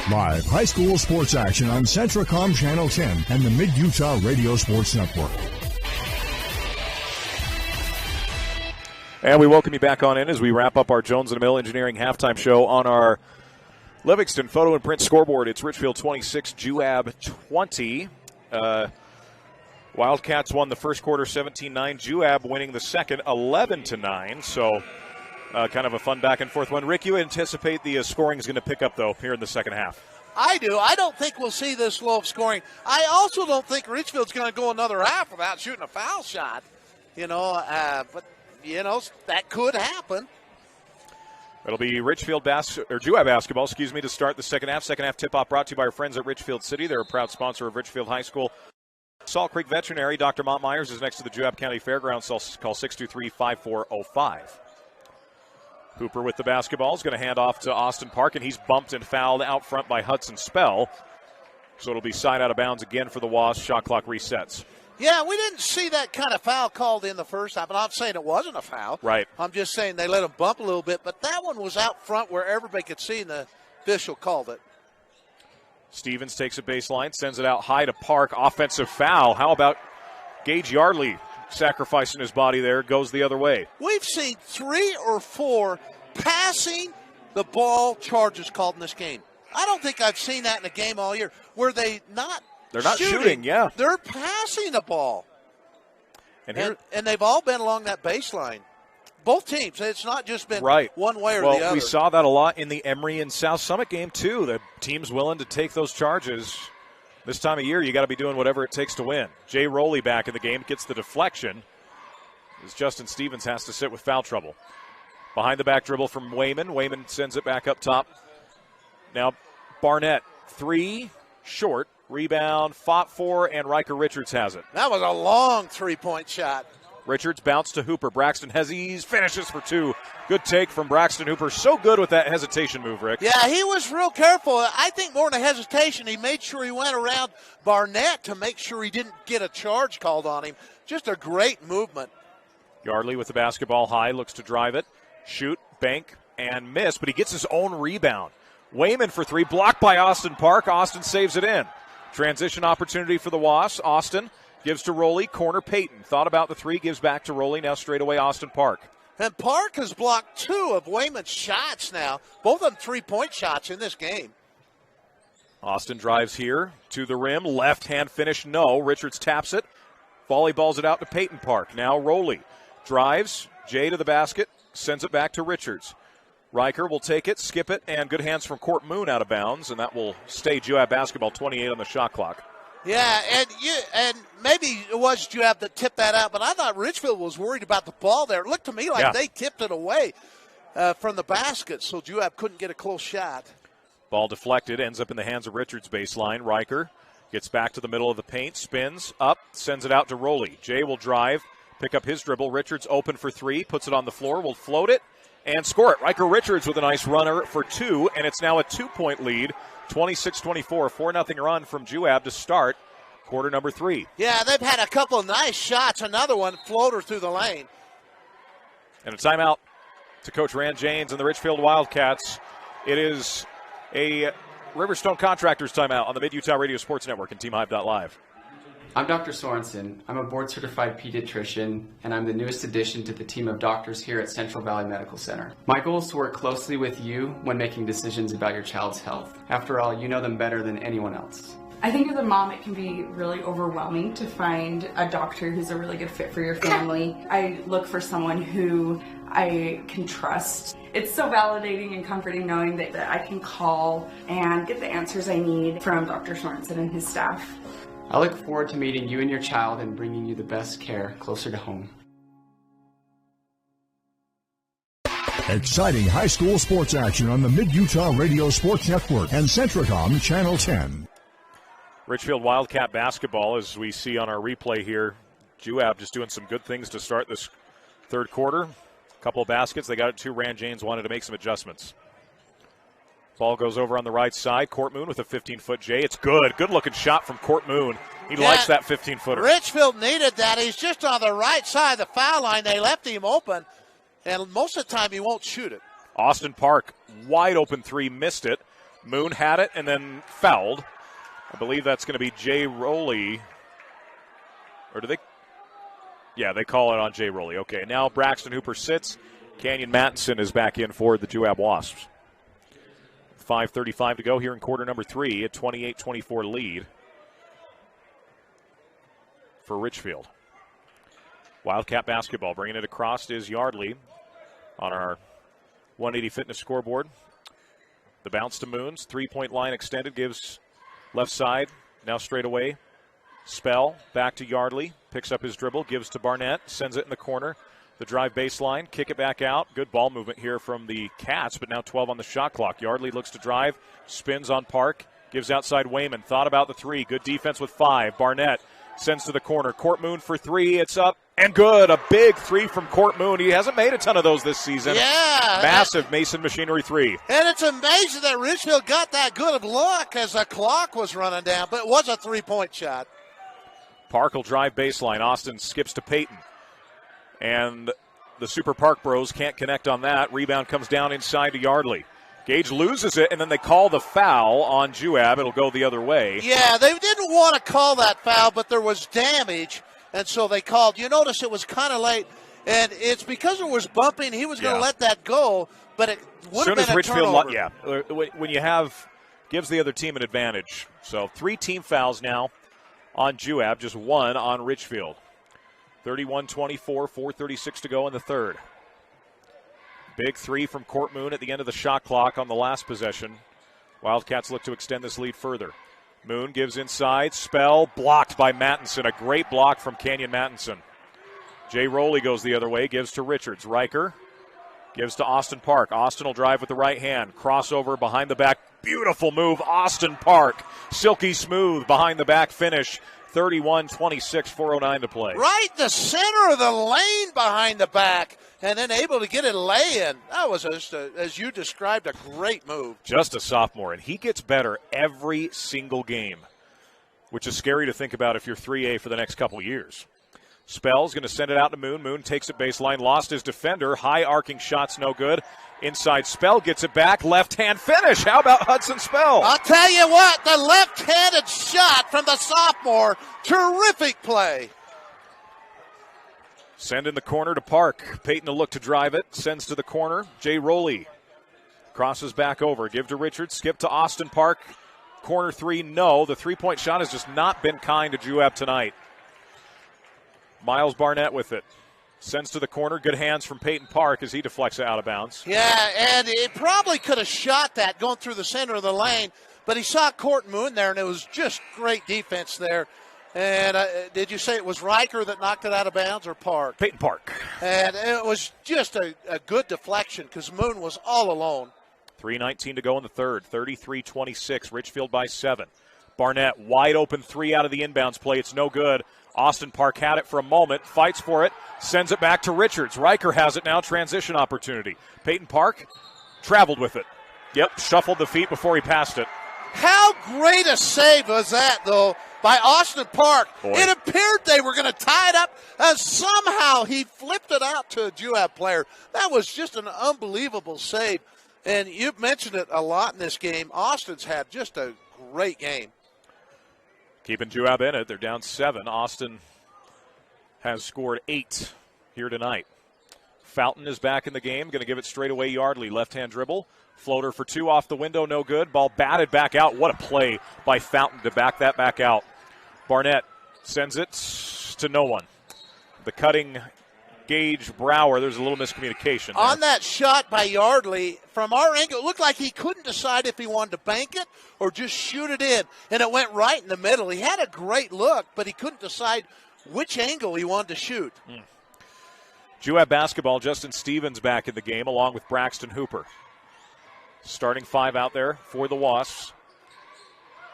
Live high school sports action on Centricom Channel 10 and the Mid-Utah Radio Sports Network. And we welcome you back on in as we wrap up our Jones & DeMille Engineering halftime show on our Livingston photo and print scoreboard. It's Richfield 26, Juab 20. Wildcats won the first quarter 17-9. Juab winning the second 11-9. So kind of a fun back and forth one. Rick, you anticipate the scoring is going to pick up, though, here in the second half? I do. I don't think we'll see this low of scoring. I also don't think Richfield's going to go another half without shooting a foul shot. But that could happen. It'll be Juab basketball, to start the second half. Second half tip-off brought to you by our friends at Richfield City. They're a proud sponsor of Richfield High School. Salt Creek Veterinary, Dr. Mont Myers is next to the Juab County Fairgrounds. Call 623-5405. Hooper with the basketball is going to hand off to Austin Park, and he's bumped and fouled out front by Hudson Spell. So it'll be side out of bounds again for the Wasps. Shot clock resets. Yeah, we didn't see that kind of foul called in the first half. I'm not saying it wasn't a foul. Right. I'm just saying they let him bump a little bit, but that one was out front where everybody could see, and the official called it. Stevens takes a baseline, sends it out high to Park. Offensive foul. How about Gage Yardley sacrificing his body there? Goes the other way. We've seen 3 or 4 passing the ball charges called in this game. I don't think I've seen that in a game all year where they're not shooting. Yeah. They're passing the ball. And they've all been along that baseline. Both teams. It's not just been one way or the other. Well, we saw that a lot in the Emory and South Summit game, too. The team's willing to take those charges. This time of year, you got to be doing whatever it takes to win. Jay Rowley back in the game, gets the deflection, as Justin Stevens has to sit with foul trouble. Behind the back dribble from Wayman. Wayman sends it back up top. Now Barnett, 3, short. Rebound, fought for, and Riker Richards has it. That was a long three-point shot. Richards bounce to Hooper. Braxton Hezes finishes for 2. Good take from Braxton Hooper. So good with that hesitation move, Rick. Yeah, he was real careful. I think more than a hesitation, he made sure he went around Barnett to make sure he didn't get a charge called on him. Just a great movement. Yardley with the basketball high, looks to drive it, shoot, bank, and miss, but he gets his own rebound. Wayman for 3, blocked by Austin Park. Austin saves it in. Transition opportunity for the Wasps. Austin gives to Rowley, corner Peyton. Thought about the 3, gives back to Rowley. Now straight away Austin Park. And Park has blocked 2 of Wayman's shots now. Both of them 3-point shots in this game. Austin drives here to the rim. Left hand finish, no. Richards taps it. Volleyballs it out to Peyton Park. Now Rowley drives. Jay to the basket. Sends it back to Richards. Riker will take it, skip it, and good hands from Court Moon out of bounds, and that will stay Juab basketball, 28 on the shot clock. Yeah, and maybe it was Juab that tipped that out, but I thought Richfield was worried about the ball there. It looked to me like they tipped it away from the basket, so Juab couldn't get a close shot. Ball deflected, ends up in the hands of Richards baseline. Riker gets back to the middle of the paint, spins up, sends it out to Rowley. Jay will drive, pick up his dribble. Richards open for 3, puts it on the floor, will float it, and score it. Riker Richards with a nice runner for 2, and it's now a 2-point lead. 26-24, 4-0 run from Juab to start quarter number 3. Yeah, they've had a couple of nice shots. Another one, floater through the lane. And a timeout to Coach Rand Janes and the Richfield Wildcats. It is a Riverstone Contractors timeout on the Mid-Utah Radio Sports Network and TeamHive.live. I'm Dr. Sorensen. I'm a board-certified pediatrician, and I'm the newest addition to the team of doctors here at Central Valley Medical Center. My goal is to work closely with you when making decisions about your child's health. After all, you know them better than anyone else. I think as a mom, it can be really overwhelming to find a doctor who's a really good fit for your family. I look for someone who I can trust. It's so validating and comforting knowing that I can call and get the answers I need from Dr. Sorensen and his staff. I look forward to meeting you and your child and bringing you the best care closer to home. Exciting high school sports action on the Mid-Utah Radio Sports Network and Centricom Channel 10. Richfield Wildcat basketball, as we see on our replay here. Juab just doing some good things to start this third quarter. A couple of baskets. They got it to Rand Janes, wanted to make some adjustments. Ball goes over on the right side. Court Moon with a 15-foot J. It's good. Good-looking shot from Court Moon. He likes that 15-footer. Richfield needed that. He's just on the right side of the foul line. They left him open, and most of the time he won't shoot it. Austin Park, wide open 3, missed it. Moon had it and then fouled. I believe that's going to be Jay Rowley. Or do they? Yeah, they call it on Jay Rowley. Okay, now Braxton Hooper sits. Canyon Mattinson is back in for the Juab Wasps. 5:35 to go here in quarter number 3, a 28-24 lead for Richfield. Wildcat basketball, bringing it across is Yardley on our 180 fitness scoreboard. The bounce to Moons, 3-point line extended, gives left side, now straight away. Spell, back to Yardley, picks up his dribble, gives to Barnett, sends it in the corner. The drive baseline, kick it back out. Good ball movement here from the Cats, but now 12 on the shot clock. Yardley looks to drive, spins on Park, gives outside Wayman. Thought about the 3. Good defense with 5. Barnett sends to the corner. Court Moon for 3. It's up and good. A big 3 from Court Moon. He hasn't made a ton of those this season. Yeah. Massive Mason Machinery 3. And it's amazing that Richfield got that good of luck as the clock was running down, but it was a 3-point shot. Park will drive baseline. Austin skips to Peyton. And the Super Park Bros can't connect on that. Rebound comes down inside to Yardley. Gage loses it, and then they call the foul on Juab. It'll go the other way. Yeah, they didn't want to call that foul, but there was damage, and so they called. You notice it was kind of late, and it's because it was bumping. He was going to let that go, but it would have been a turnover. Yeah, when you have, gives the other team an advantage. So 3 team fouls now on Juab, just 1 on Richfield. 31-24, 4:36 to go in the third. Big 3 from Court Moon at the end of the shot clock on the last possession. Wildcats look to extend this lead further. Moon gives inside. Spell blocked by Mattinson. A great block from Canyon Mattinson. Jay Rowley goes the other way, gives to Richards. Riker Gives to Austin Park. Austin will drive with the right hand. Crossover behind the back. Beautiful move, Austin Park. Silky smooth behind the back finish. 31-26, 4:09 to play. Right in the center of the lane behind the back, and then able to get it lay-in. That was, as you described, a great move. Just a sophomore, and he gets better every single game, which is scary to think about if you're 3A for the next couple years. Spell's going to send it out to Moon. Moon takes it baseline, lost his defender. High arcing shots, no good. Inside Spell gets it back. Left-hand finish. How about Hudson Spell? I'll tell you what, the left-handed shot from the sophomore. Terrific play. Send in the corner to Park. Peyton to look to drive it. Sends to the corner. Jay Rowley crosses back over. Give to Richards. Skip to Austin Park. Corner three, no. The three-point shot has just not been kind to Juab tonight. Miles Barnett with it. Sends to the corner. Good hands from Peyton Park as he deflects it out of bounds. Yeah, and it probably could have shot that going through the center of the lane, but he saw Court Moon there, and it was just great defense there. And did you say it was Riker that knocked it out of bounds or Park? Peyton Park. And it was just a good deflection because Moon was all alone. 3:19 to go in the third. 33-26. Richfield by 7. Barnett, wide open three out of the inbounds play. It's no good. Austin Park had it for a moment, fights for it, sends it back to Richards. Riker has it now, transition opportunity. Peyton Park traveled with it. Yep, shuffled the feet before he passed it. How great a save was that, though, by Austin Park. Boy. It appeared they were going to tie it up, and somehow he flipped it out to a Juab player. That was just an unbelievable save. And you've mentioned it a lot in this game. Austin's had just a great game. Keeping Juab in it. They're down 7. Austin has scored 8 here tonight. Fountain is back in the game. Going to give it straight away. Yardley, left-hand dribble. Floater for 2 off the window, no good. Ball batted back out. What a play by Fountain to back that back out. Barnett sends it to no one. The cutting Gage Brower, there's a little miscommunication there. On that shot by Yardley, from our angle, it looked like he couldn't decide if he wanted to bank it or just shoot it in, and it went right in the middle. He had a great look, but he couldn't decide which angle he wanted to shoot. Juab basketball, Justin Stevens back in the game along with Braxton Hooper. Starting 5 out there for the Wasps.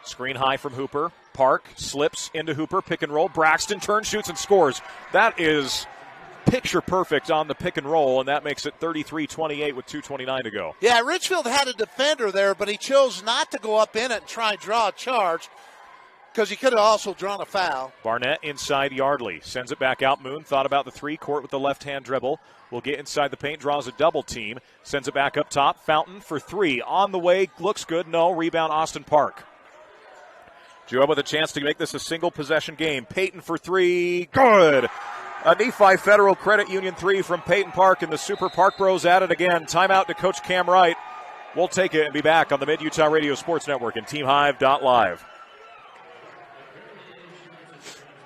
Screen high from Hooper. Park slips into Hooper, pick and roll. Braxton turns, shoots, and scores. That is picture perfect on the pick and roll, and that makes it 33-28 with 2:29 to go. Yeah, Richfield had a defender there, but he chose not to go up in it and try and draw a charge because he could have also drawn a foul. Barnett inside Yardley. Sends it back out. Moon thought about the three. Court with the left-hand dribble. Will get inside the paint, draws a double team. Sends it back up top. Fountain for 3. On the way. Looks good. No. Rebound Austin Park. Juab with a chance to make this a single possession game. Peyton for 3. Good. A Nephi Federal Credit Union 3 from Peyton Park, and the Super Park Bros at it again. Timeout to Coach Cam Wright. We'll take it and be back on the Mid-Utah Radio Sports Network and TeamHive.live.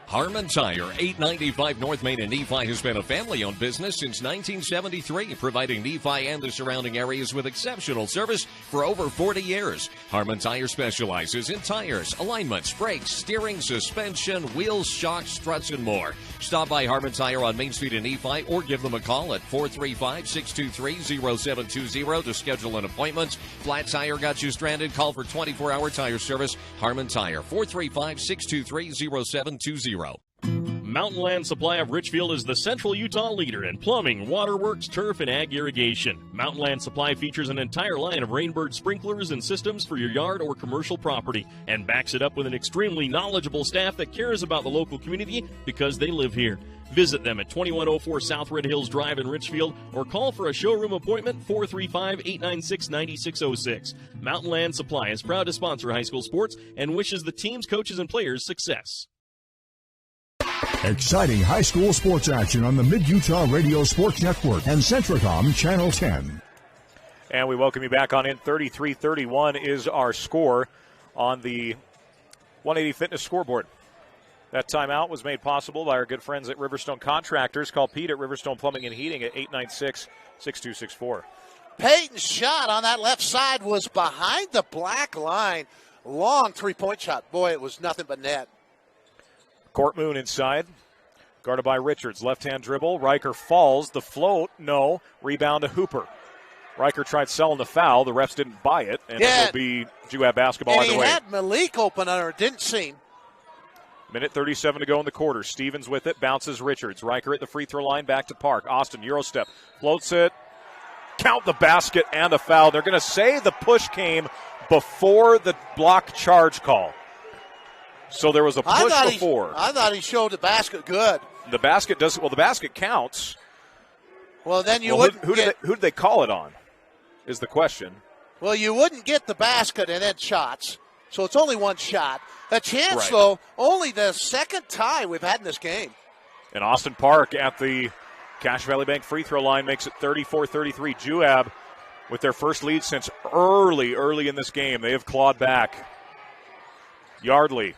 Harmon Tire, 895 North Main in Nephi, has been a family-owned business since 1973, providing Nephi and the surrounding areas with exceptional service for over 40 years. Harmon Tire specializes in tires, alignments, brakes, steering, suspension, wheels, shocks, struts, and more. Stop by Harmon Tire on Main Street in Nephi or give them a call at 435-623-0720 to schedule an appointment. Flat tire got you stranded? Call for 24-hour tire service. Harmon Tire, 435-623-0720. Mountain Land Supply of Richfield is the Central Utah leader in plumbing, waterworks, turf, and ag irrigation. Mountain Land Supply features an entire line of Rainbird sprinklers and systems for your yard or commercial property and backs it up with an extremely knowledgeable staff that cares about the local community because they live here. Visit them at 2104 South Red Hills Drive in Richfield or call for a showroom appointment 435-896-9606. Mountain Land Supply is proud to sponsor high school sports and wishes the teams, coaches, and players success. Exciting high school sports action on the Mid-Utah Radio Sports Network and Centricom Channel 10. And we welcome you back on in. 33-31 is our score on the 180 Fitness scoreboard. That timeout was made possible by our good friends at Riverstone Contractors. Call Pete at Riverstone Plumbing and Heating at 896-6264. Peyton's shot on that left side was behind the black line. Long three-point shot. Boy, it was nothing but net. Court Moon inside. Guarded by Richards. Left-hand dribble. Riker falls. The float, no. Rebound to Hooper. Riker tried selling the foul. The refs didn't buy it. And it will be Juab basketball and either way. He had Malik open under. It didn't seem. Minute 37 to go in the quarter. Stevens with it. Bounces Richards. Riker at the free throw line. Back to Park. Austin, Euro step. Floats it. Count the basket and the foul. They're going to say the push came before the block charge call. So there was a push before. I thought he showed the basket good. The basket does. Well, the basket counts. Well, then you who wouldn't did they call it on? Is the question. Well, you wouldn't get the basket and then shots. So it's only one shot. A chance, Right. though, only the second tie we've had in this game. And Austin Park at the Cache Valley Bank free throw line makes it 34-33. Juab with their first lead since early in this game. They have clawed back. Yardley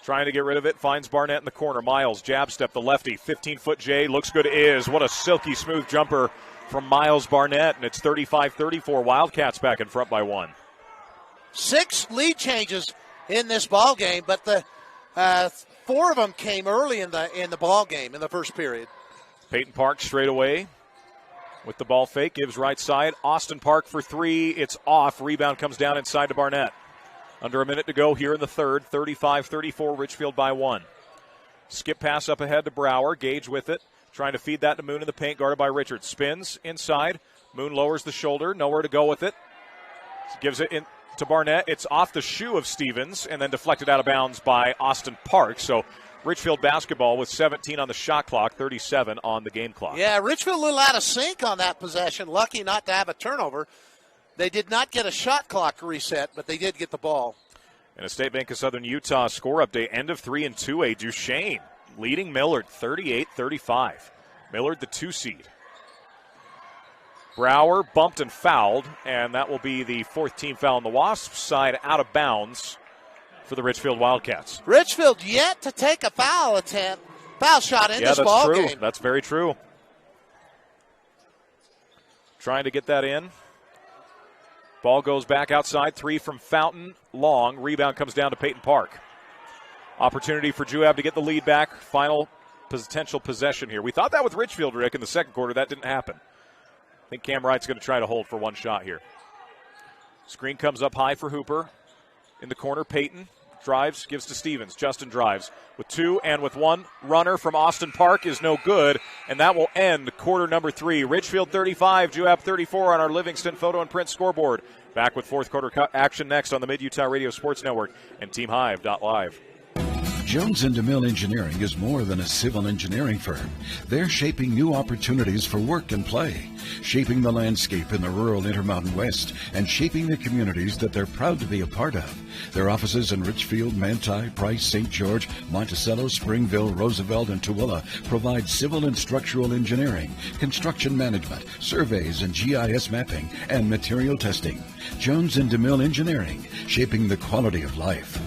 trying to get rid of it. Finds Barnett in the corner. Miles, jab step, the lefty. 15-foot J. Looks good is. What a silky smooth jumper from Miles Barnett. And it's 35-34. Wildcats back in front by 1. 6 lead changes in this ball game, but the 4 of them came early in the ball game in the first period. Peyton Park straight away with the ball fake. Gives right side. Austin Park for 3. It's off. Rebound comes down inside to Barnett. Under a minute to go here in the third. 35-34, Richfield by 1. Skip pass up ahead to Brower. Gage with it. Trying to feed that to Moon in the paint, guarded by Richards. Spins inside. Moon lowers the shoulder. Nowhere to go with it. Gives it in to Barnett. It's off the shoe of Stevens and then deflected out of bounds by Austin Park. So Richfield basketball with 17 on the shot clock, 37 on the game clock. Yeah, Richfield a little out of sync on that possession. Lucky not to have a turnover. They did not get a shot clock reset, but they did get the ball. And a State Bank of Southern Utah score update. End of 3 and 2A. Duchesne leading Millard 38-35. Millard the 2 seed. Brower bumped and fouled, and that will be the 4th team foul on the Wasps side, out of bounds for the Richfield Wildcats. Richfield yet to take a foul shot in this ball game. Yeah, that's true. That's very true. Trying to get that in. Ball goes back outside. 3 from Fountain. Long. Rebound comes down to Peyton Park. Opportunity for Juab to get the lead back. Final potential possession here. We thought that with Richfield, Rick, in the second quarter. That didn't happen. I think Cam Wright's going to try to hold for one shot here. Screen comes up high for Hooper. In the corner, Peyton drives, gives to Stevens. Justin drives with 2 and with 1. Runner from Austin Park is no good, and that will end quarter number 3. Richfield 35, Juab 34 on our Livingston Photo and Print scoreboard. Back with fourth quarter action next on the Mid-Utah Radio Sports Network and TeamHive.live. Jones & DeMille Engineering is more than a civil engineering firm. They're shaping new opportunities for work and play, shaping the landscape in the rural Intermountain West, and shaping the communities that they're proud to be a part of. Their offices in Richfield, Manti, Price, St. George, Monticello, Springville, Roosevelt, and Tooele provide civil and structural engineering, construction management, surveys and GIS mapping, and material testing. Jones & DeMille Engineering, shaping the quality of life.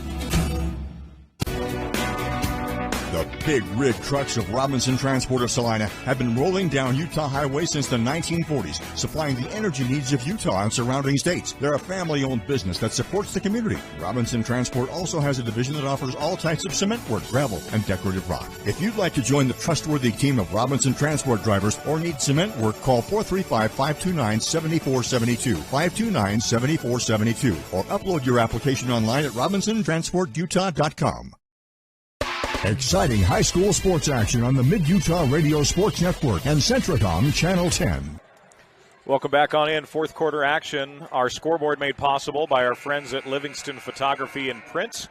The big rig trucks of Robinson Transport of Salina have been rolling down Utah Highway since the 1940s, supplying the energy needs of Utah and surrounding states. They're a family-owned business that supports the community. Robinson Transport also has a division that offers all types of cement work, gravel, and decorative rock. If you'd like to join the trustworthy team of Robinson Transport drivers or need cement work, call 435-529-7472, 529-7472, or upload your application online at RobinsonTransportUtah.com. Exciting high school sports action on the Mid-Utah Radio Sports Network and Centricom Channel 10. Welcome back on in. Fourth quarter action. Our scoreboard made possible by our friends at Livingston Photography and Print.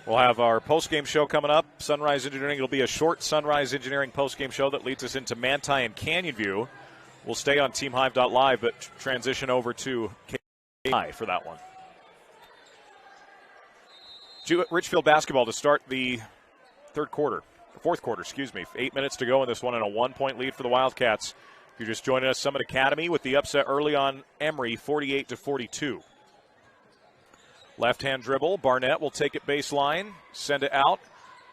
We'll have our post-game show coming up. Sunrise Engineering. It'll be a short Sunrise Engineering post-game show that leads us into Manti and Canyon View. We'll stay on TeamHive.live, but transition over to KI for that one. Richfield basketball to start the fourth quarter, 8 minutes to go in this one, and a 1-point lead for the Wildcats. If you're just joining us, Summit Academy with the upset early on Emory, 48-42. Left-hand dribble. Barnett will take it baseline, send it out.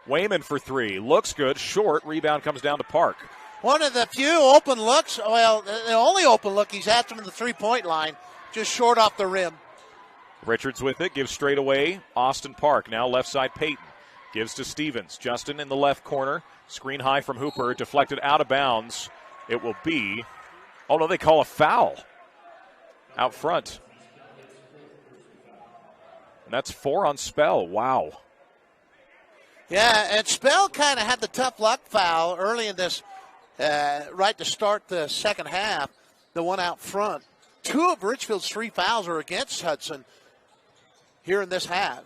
Wayman for 3. Looks good. Short. Rebound comes down to Park. One of the few open looks, well, the only open look he's had from the three-point line, just short off the rim. Richards with it. Gives straight away. Austin Park. Now left side Peyton. Gives to Stevens. Justin in the left corner. Screen high from Hooper. Deflected out of bounds. It will be, oh no, they call a foul out front. And that's 4 on Spell. Wow. Yeah, and Spell kind of had the tough luck foul early in this, right to start the second half, the one out front. 2 of Richfield's 3 fouls are against Hudson here in this half.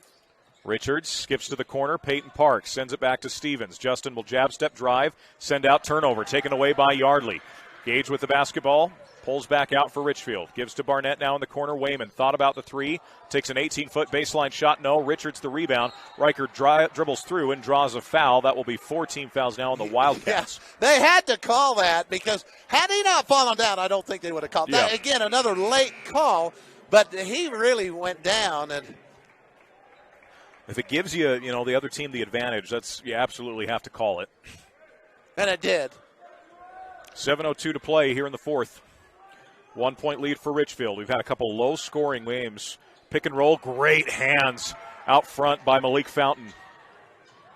Richards skips to the corner. Peyton Park sends it back to Stevens. Justin will jab step drive, send out turnover, taken away by Yardley. Gage with the basketball, pulls back out for Richfield. Gives to Barnett now in the corner. Wayman thought about the 3, takes an 18-foot baseline shot. No, Richards the rebound. Riker dribbles through and draws a foul. That will be 4 team fouls now on the Wildcats. Yeah, they had to call that because had he not fallen down, I don't think they would have called that. Again, another late call, but he really went down. And if it gives you, the other team the advantage, you absolutely have to call it. And it did. 7:02 to play here in the fourth. 1 point lead for Richfield. We've had a couple low-scoring games. Pick and roll, great hands out front by Malik Fountain.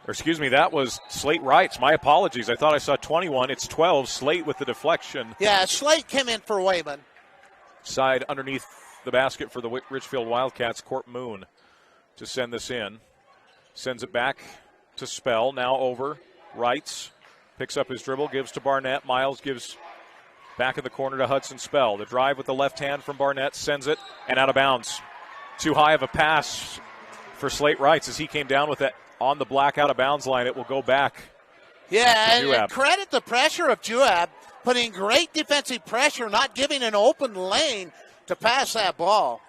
Or excuse me, that was Slate Wrights. My apologies. I thought I saw 21. It's 12. Slate with the deflection. Yeah, Slate came in for Wayman. Side underneath the basket for the Richfield Wildcats. Court Moon to send this in. Sends it back to Spell. Now over. Wrights picks up his dribble, gives to Barnett. Miles gives back in the corner to Hudson Spell. The drive with the left hand from Barnett, sends it, and out of bounds. Too high of a pass for Slate Wrights as he came down with it on the black out of bounds line. It will go back. Yeah, and credit the pressure of Juab, putting great defensive pressure, not giving an open lane to pass that ball.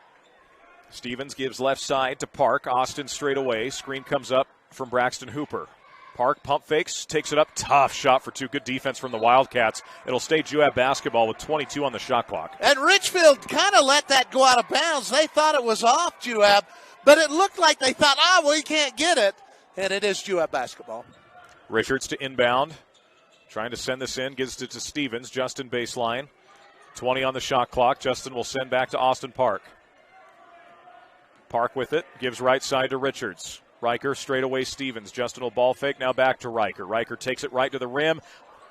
Stevens gives left side to Park. Austin straight away. Screen comes up from Braxton Hooper. Park pump fakes, takes it up. Tough shot for 2. Good defense from the Wildcats. It'll stay Juab basketball with 22 on the shot clock. And Richfield kind of let that go out of bounds. They thought it was off Juab, but it looked like they thought, we can't get it. And it is Juab basketball. Richards to inbound. Trying to send this in. Gives it to Stevens. Justin baseline. 20 on the shot clock. Justin will send back to Austin Park. Park with it. Gives right side to Richards. Riker straight away Stevens. Justin will ball fake. Now back to Riker. Riker takes it right to the rim.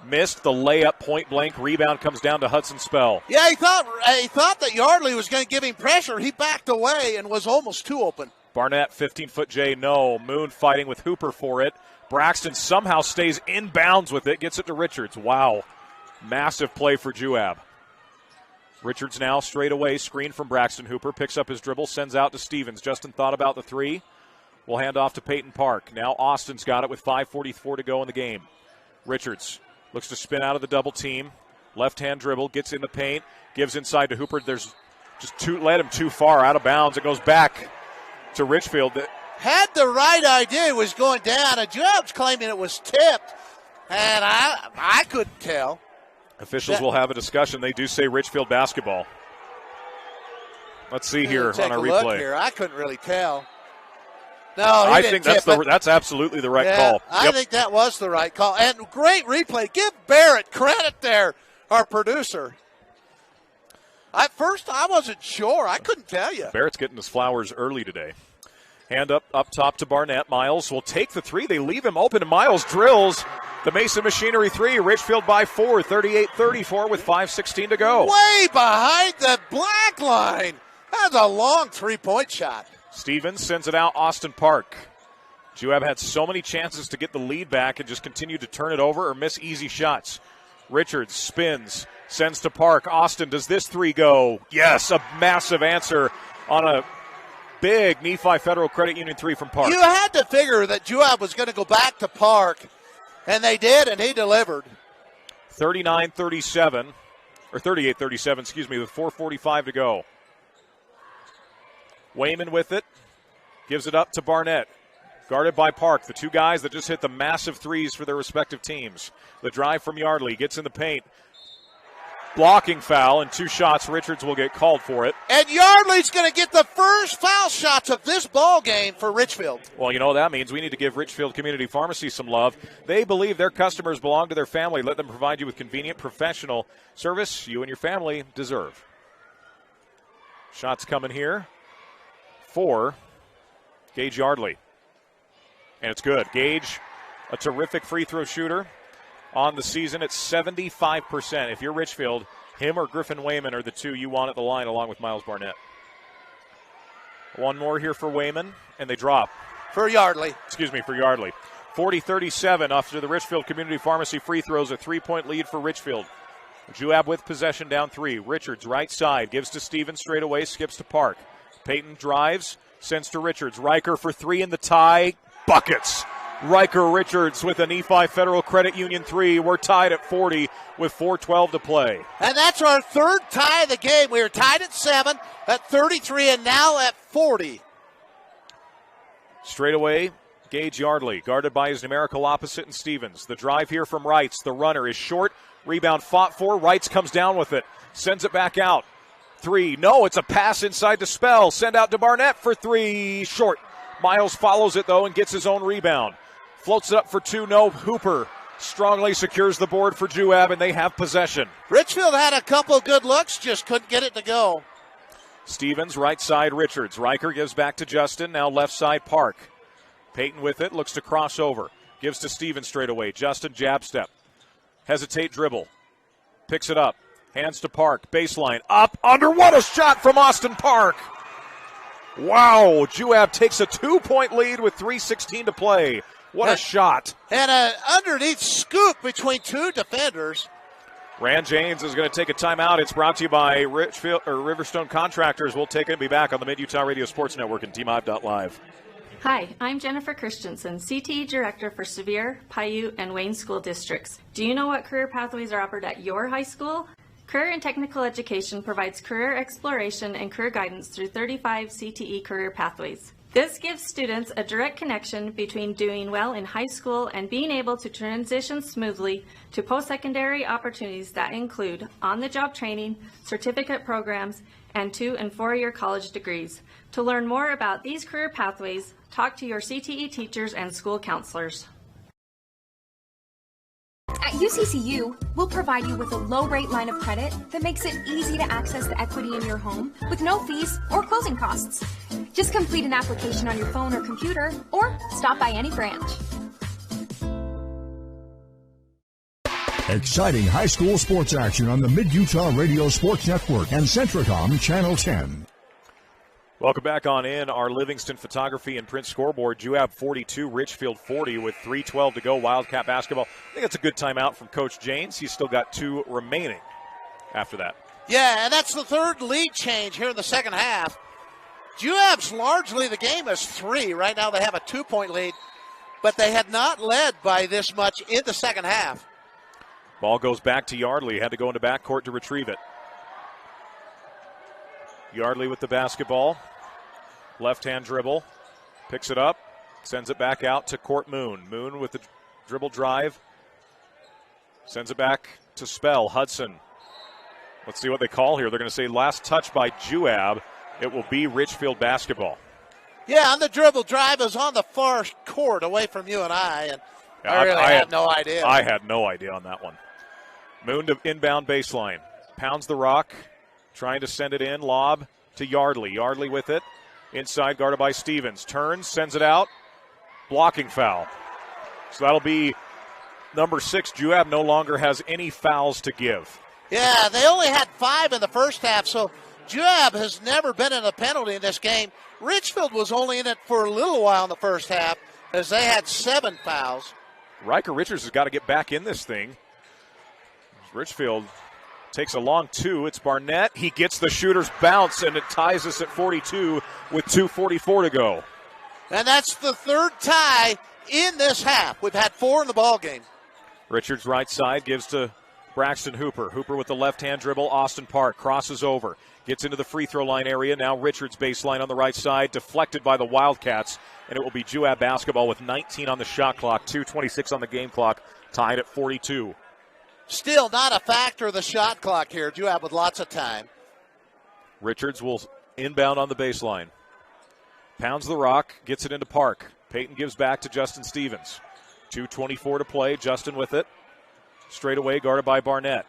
Missed the layup, point blank. Rebound comes down to Hudson Spell. Yeah, he thought that Yardley was going to give him pressure. He backed away and was almost too open. Barnett, 15-foot J, no. Moon fighting with Hooper for it. Braxton somehow stays in bounds with it. Gets it to Richards. Wow. Massive play for Juab. Richards now straight away. Screen from Braxton Hooper. Picks up his dribble. Sends out to Stevens. Justin thought about the 3. We'll hand off to Peyton Park. Now Austin's got it with 5:44 to go in the game. Richards looks to spin out of the double team. Left-hand dribble, gets in the paint, gives inside to Hooper. There's just led him too far out of bounds. It goes back to Richfield. Had the right idea, it was going down. And Juab's claiming it was tipped, and I couldn't tell. Officials will have a discussion. They do say Richfield basketball. Let's see here on our replay. Look here. I couldn't really tell. No, I think that's absolutely the right call. I think that was the right call. And great replay. Give Barrett credit there, our producer. At first, I wasn't sure. I couldn't tell you. Barrett's getting his flowers early today. Hand up top to Barnett. Miles will take the 3. They leave him open, and Miles drills the Mason Machinery 3. Richfield by 4, 38-34 with 5:16 to go. Way behind the black line. That's a long 3-point shot. Stevens sends it out, Austin Park. Juab had so many chances to get the lead back and just continue to turn it over or miss easy shots. Richards spins, sends to Park. Austin, does this 3 go? Yes, a massive answer on a big Nephi Federal Credit Union 3 from Park. You had to figure that Juab was going to go back to Park, and they did, and he delivered. 39-37, or 38-37, excuse me, with 4:45 to go. Wayman with it, gives it up to Barnett. Guarded by Park, the 2 guys that just hit the massive 3s for their respective teams. The drive from Yardley, gets in the paint. Blocking foul, and 2 shots. Richards will get called for it. And Yardley's going to get the first foul shots of this ball game for Richfield. Well, you know what that means. We need to give Richfield Community Pharmacy some love. They believe their customers belong to their family. Let them provide you with convenient, professional service you and your family deserve. Shots coming here for Gage Yardley. And it's good. Gage, a terrific free throw shooter on the season at 75%. If you're Richfield, him or Griffin Wayman are the two you want at the line along with Miles Barnett. One more here for Wayman, and they drop. For Yardley. For Yardley. 40-37 after the Richfield Community Pharmacy free throws, a 3-point lead for Richfield. Juab with possession down 3. Richards right side, gives to Stevens straight away, skips to Park. Peyton drives, sends to Richards. Riker for 3 in the tie. Buckets. Riker Richards with a Nephi Federal Credit Union 3. We're tied at 40 with 4:12 to play. And that's our third tie of the game. We were tied at 7, at 33, and now at 40. Straight away, Gage Yardley, guarded by his numerical opposite in Stevens. The drive here from Wrights. The runner is short. Rebound fought for. Wrights comes down with it. Sends it back out. 3. No, it's a pass inside to Spell. Send out to Barnett for 3. Short. Miles follows it, though, and gets his own rebound. Floats it up for 2. No. Hooper strongly secures the board for Juab, and they have possession. Richfield had a couple good looks, just couldn't get it to go. Stevens, right side, Richards. Riker gives back to Justin. Now left side, Park. Peyton with it, looks to cross over. Gives to Stevens straight away. Justin, jab step. Hesitate dribble. Picks it up. Hands to Park. Baseline. Up. Under. What a shot from Austin Park. Wow. Juab takes a 2-point lead with 3:16 to play. What a shot. And an underneath scoop between 2 defenders. Rand James is going to take a timeout. It's brought to you by Riverstone Contractors. We'll take it and be back on the Mid-Utah Radio Sports Network and teamhive.live. Hi, I'm Jennifer Christensen, CTE Director for Sevier, Paiute, and Wayne School Districts. Do you know what career pathways are offered at your high school? Career and Technical Education provides career exploration and career guidance through 35 CTE career pathways. This gives students a direct connection between doing well in high school and being able to transition smoothly to post-secondary opportunities that include on-the-job training, certificate programs, and 2- and 4-year college degrees. To learn more about these career pathways, talk to your CTE teachers and school counselors. At UCCU, we'll provide you with a low-rate line of credit that makes it easy to access the equity in your home with no fees or closing costs. Just complete an application on your phone or computer, or stop by any branch. Exciting high school sports action on the Mid-Utah Radio Sports Network and Centricom Channel 10. Welcome back on in our Livingston Photography and Print scoreboard. Juab 42, Richfield 40 with 3:12 to go. Wildcat basketball. I think it's a good timeout from Coach Janes. He's still got 2 remaining after that. Yeah, and that's the third lead change here in the second half. Juab's largely the game is 3. Right now they have a 2-point lead, but they had not led by this much in the second half. Ball goes back to Yardley. Had to go into backcourt to retrieve it. Yardley with the basketball. Left-hand dribble. Picks it up. Sends it back out to Court Moon. Moon with the dribble drive. Sends it back to Spell. Hudson. Let's see what they call here. They're going to say last touch by Juab. It will be Richfield basketball. Yeah, on the dribble drive is on the far court away from you and I. And I had no idea. I had no idea on that one. Moon to inbound baseline. Pounds the rock. Trying to send it in. Lob to Yardley. Yardley with it. Inside, guarded by Stevens. Turns, sends it out. Blocking foul. So that'll be number 6. Juab no longer has any fouls to give. Yeah, they only had 5 in the first half, so Juab has never been in a penalty in this game. Richfield was only in it for a little while in the first half, as they had 7 fouls. Riker Richards has got to get back in this thing. Richfield takes a long 2. It's Barnett. He gets the shooter's bounce, and it ties us at 42 with 2:44 to go. And that's the third tie in this half. We've had 4 in the ball game. Richards right side gives to Braxton Hooper. Hooper with the left-hand dribble. Austin Park crosses over. Gets into the free throw line area. Now Richards baseline on the right side. Deflected by the Wildcats. And it will be Juab basketball with 19 on the shot clock. 2:26 on the game clock. Tied at 42. Still not a factor of the shot clock here. Juab with lots of time. Richards will inbound on the baseline. Pounds the rock. Gets it into Park. Peyton gives back to Justin Stevens. 2:24 to play. Justin with it. Straight away guarded by Barnett.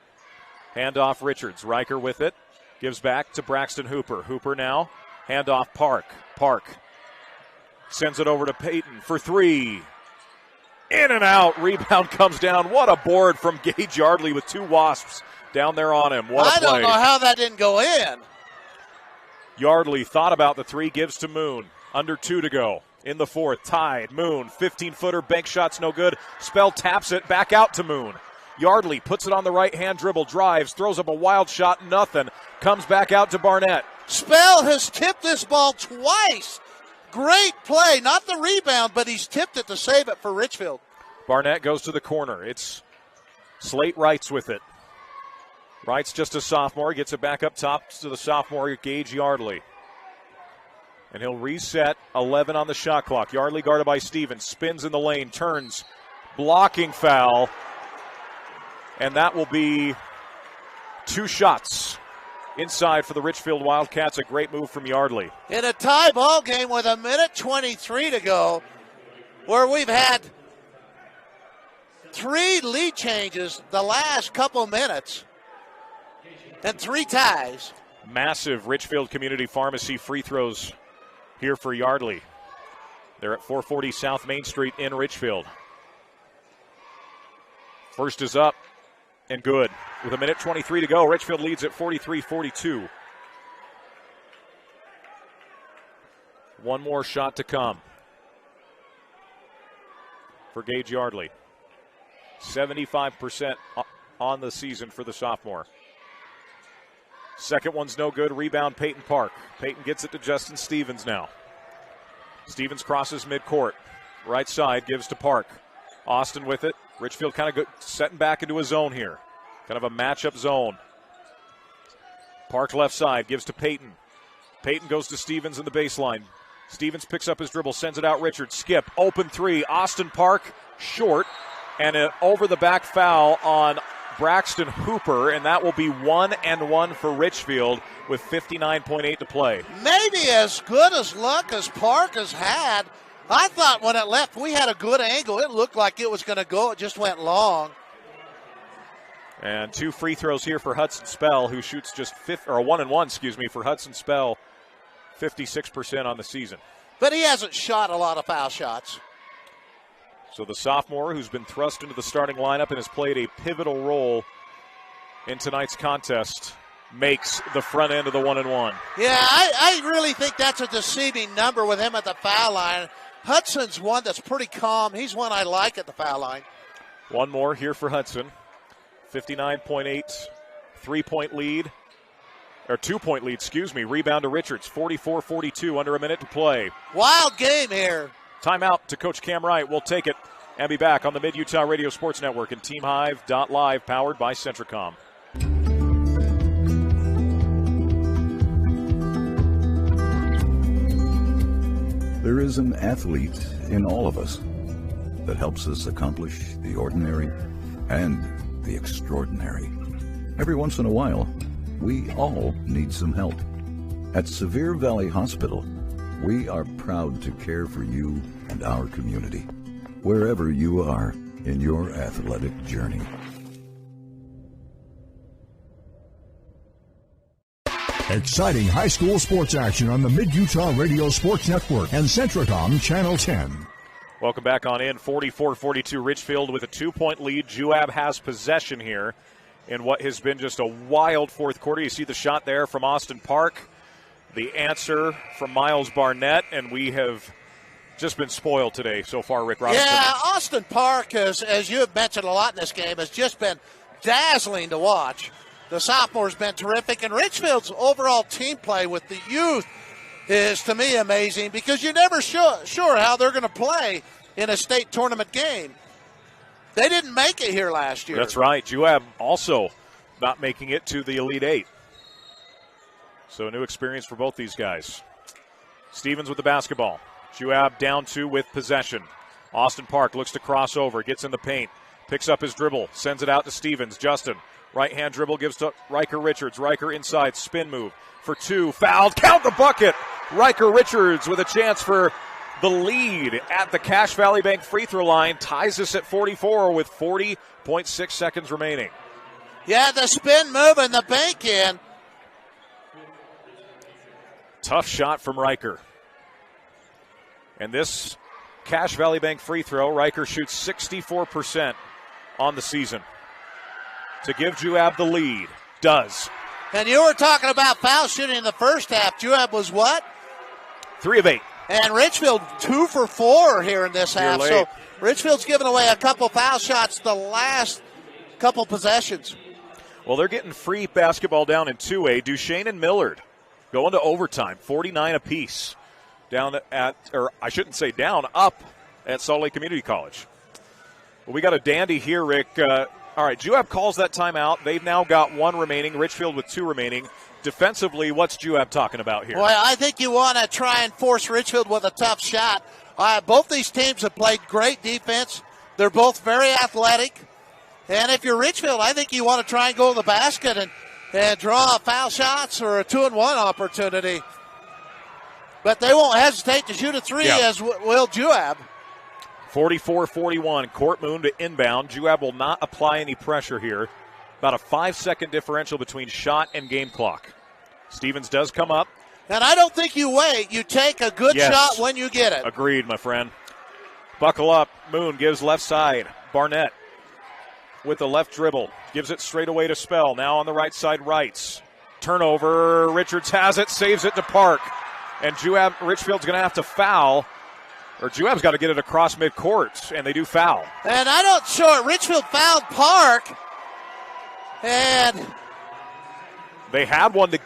Handoff Richards. Riker with it. Gives back to Braxton Hooper. Hooper now. Handoff Park. Park Sends it over to Peyton for three. In and out. Rebound comes down. What a board from Gage Yardley with two Wasps down there on him. What a play. I don't know how that didn't go in. Yardley thought about the three, gives to Moon. Under 2 to go in the fourth. Tied. Moon, 15-footer, bank shot's no good. Spell taps it back out to Moon. Yardley puts it on the right-hand dribble, drives, throws up a wild shot, nothing. Comes back out to Barnett. Spell has tipped this ball twice. Great play. Not the rebound, but he's tipped it to save it for Richfield. Barnett goes to the corner. It's Slate Wrights with it. Wrights just a sophomore. Gets it back up top to the sophomore, Gage Yardley. And he'll reset 11 on the shot clock. Yardley guarded by Stevens. Spins in the lane. Turns. Blocking foul. And that will be 2 shots inside for the Richfield Wildcats. A great move from Yardley. In a tie ball game with 1:23 to go, where we've had 3 lead changes the last couple minutes and 3 ties. Massive Richfield Community Pharmacy free throws here for Yardley. They're at 440 South Main Street in Richfield. First is up and good. With 1:23 to go, Richfield leads at 43-42. One more shot to come for Gage Yardley. 75% on the season for the sophomore. Second one's no good. Rebound, Peyton Park. Peyton gets it to Justin Stevens now. Stevens crosses midcourt. Right side, gives to Park. Austin with it. Richfield kind of setting back into a zone here. Kind of a matchup zone. Park left side, gives to Peyton. Peyton goes to Stevens in the baseline. Stevens picks up his dribble, sends it out Richard. Skip, open three. Austin Park, short. And an over-the-back foul on Braxton Hooper, and that will be 1-1 for Richfield with 59.8 to play. Maybe as good as luck as Park has had. I thought when it left, we had a good angle. It looked like it was going to go. It just went long. And 2 free throws here for Hudson Spell, who shoots just 1-1, for Hudson Spell, 56% on the season. But he hasn't shot a lot of foul shots. So the sophomore, who's been thrust into the starting lineup and has played a pivotal role in tonight's contest, makes the front end of the 1-1. Yeah, I really think that's a deceiving number with him at the foul line. Hudson's one that's pretty calm. He's one I like at the foul line. One more here for Hudson. 59.8 3-point lead. Or 2-point lead, Rebound to Richards. 44-42, under a minute to play. Wild game here. Timeout to Coach Cam Wright. We'll take it and be back on the Mid-Utah Radio Sports Network and TeamHive.live, powered by Centricom. There is an athlete in all of us that helps us accomplish the ordinary and the extraordinary. Every once in a while, we all need some help. At Sevier Valley Hospital, we are proud to care for you and our community, wherever you are in your athletic journey. Exciting high school sports action on the Mid-Utah Radio Sports Network and Centricom Channel 10. Welcome back on in. 44-42 Richfield with a 2-point lead. Juab has possession here in what has been just a wild fourth quarter. You see the shot there from Austin Park. The answer from Miles Barnett, and we have just been spoiled today so far, Rick Robinson. Yeah, Austin Park, as you have mentioned a lot in this game, has just been dazzling to watch. The sophomore's been terrific, and Richfield's overall team play with the youth is, to me, amazing because you're never sure how they're going to play in a state tournament game. They didn't make it here last year. That's right. Juab also not making it to the Elite Eight. So a new experience for both these guys. Stevens with the basketball. Juab down 2 with possession. Austin Park looks to cross over, gets in the paint, picks up his dribble, sends it out to Stevens. Justin, right-hand dribble, gives to Riker Richards. Riker inside, spin move for 2. Fouled, count the bucket. Riker Richards with a chance for the lead at the Cache Valley Bank free throw line. Ties us at 44 with 40.6 seconds remaining. Yeah, the spin move and the bank in. Tough shot from Riker. And this Cache Valley Bank free throw, Riker shoots 64% on the season to give Juab the lead. Does. And you were talking about foul shooting in the first half. Juab was what? 3 of 8. And Richfield 2 for 4 here in this half. Late. So Richfield's given away a couple foul shots the last couple possessions. Well, they're getting free basketball down in 2A. Duchesne and Millard going to overtime, 49 apiece. Down at, or I shouldn't say down, up at Salt Lake Community College. Well, we got a dandy here, Rick. All right, Juab calls that timeout. They've now got 1 remaining, Richfield with 2 remaining. Defensively, what's Juab talking about here? Well, I think you want to try and force Richfield with a tough shot. Both these teams have played great defense. They're both very athletic. And if you're Richfield, I think you want to try and go to the basket and draw foul shots or a 2-and-1 opportunity. But they won't hesitate to shoot a 3, as will Juab. 44-41, Court Moon to inbound. Juab will not apply any pressure here. About a 5-second differential between shot and game clock. Stevens does come up. And I don't think you wait. You take a good shot when you get it. Agreed, my friend. Buckle up. Moon gives left side. Barnett with the left dribble. Gives it straight away to Spell. Now on the right side, Wrights. Turnover. Richards has it. Saves it to Park. And Richfield's going to have to foul. Or Juab's got to get it across midcourt, and they do foul. And I don't show it. Richfield fouled Park. And they had one to.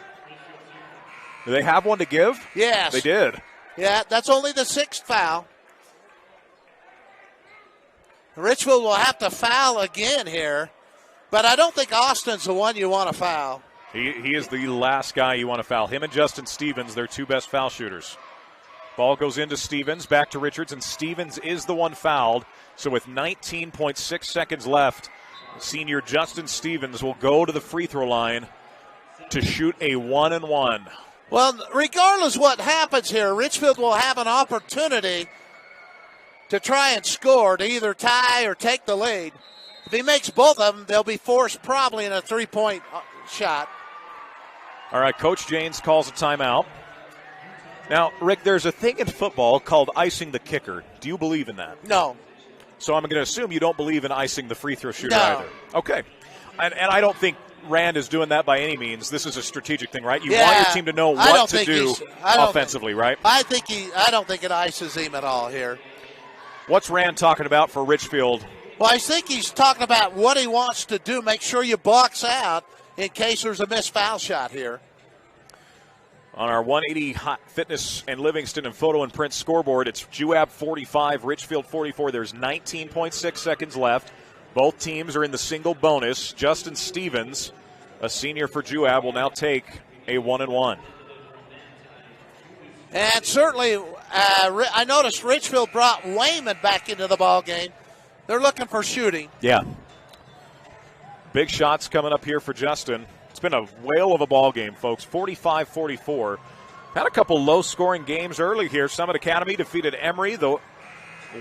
Do they have one to give? Yes. They did. Yeah, that's only the 6th foul. Richfield will have to foul again here. But I don't think Austin's the one you want to foul. He is the last guy you want to foul. Him and Justin Stevens, their 2 best foul shooters. Ball goes into Stevens, back to Richards, and Stevens is the one fouled. So with 19.6 seconds left, senior Justin Stevens will go to the free throw line to shoot a 1-and-1. Well, regardless what happens here, Richfield will have an opportunity to try and score, to either tie or take the lead. If he makes both of them, they'll be forced probably in a 3-point shot. All right, Coach Janes calls a timeout. Now, Rick, there's a thing in football called icing the kicker. Do you believe in that? No. So I'm going to assume you don't believe in icing the free throw shooter either. Okay. And I don't think Rand is doing that by any means. This is a strategic thing, right? You want your team to know what to do offensively, right? I don't think it ices him at all here. What's Rand talking about for Richfield? Well, I think he's talking about what he wants to do. Make sure you box out in case there's a missed foul shot here. On our 180 Hot Fitness and Livingston and Photo and Print scoreboard, it's Juab 45, Richfield 44. There's 19.6 seconds left. Both teams are in the single bonus. Justin Stevens, a senior for Juab, will now take a 1-and-1. And certainly, I noticed Richfield brought Wayman back into the ball game. They're looking for shooting. Yeah. Big shots coming up here for Justin. It's been a whale of a ball game, folks. 45-44. Had a couple low-scoring games early here. Summit Academy defeated Emory. The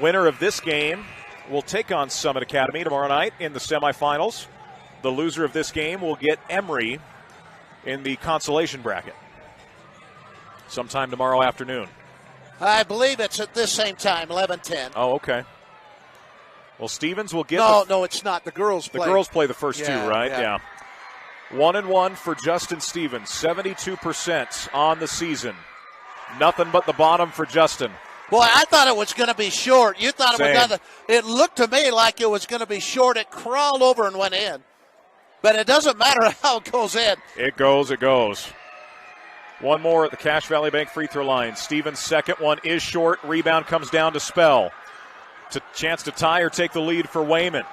winner of this game will take on Summit Academy tomorrow night in the semifinals. The loser of this game will get Emory in the consolation bracket sometime tomorrow afternoon. I believe it's at this same time, 11:10. Oh, okay. Well, Stevens will get No, it's not. The girls play. The girls play the first two, right? Yeah. 1-and-1 for Justin Stevens, 72% on the season. Nothing but the bottom for Justin. Boy, I thought it was going to be short. You thought it looked to me like it was going to be short. It crawled over and went in. But it doesn't matter how it goes in. It goes. One more at the Cache Valley Bank free throw line. Stevens' second one is short. Rebound comes down to Spell. It's a chance to tie or take the lead for Wayman.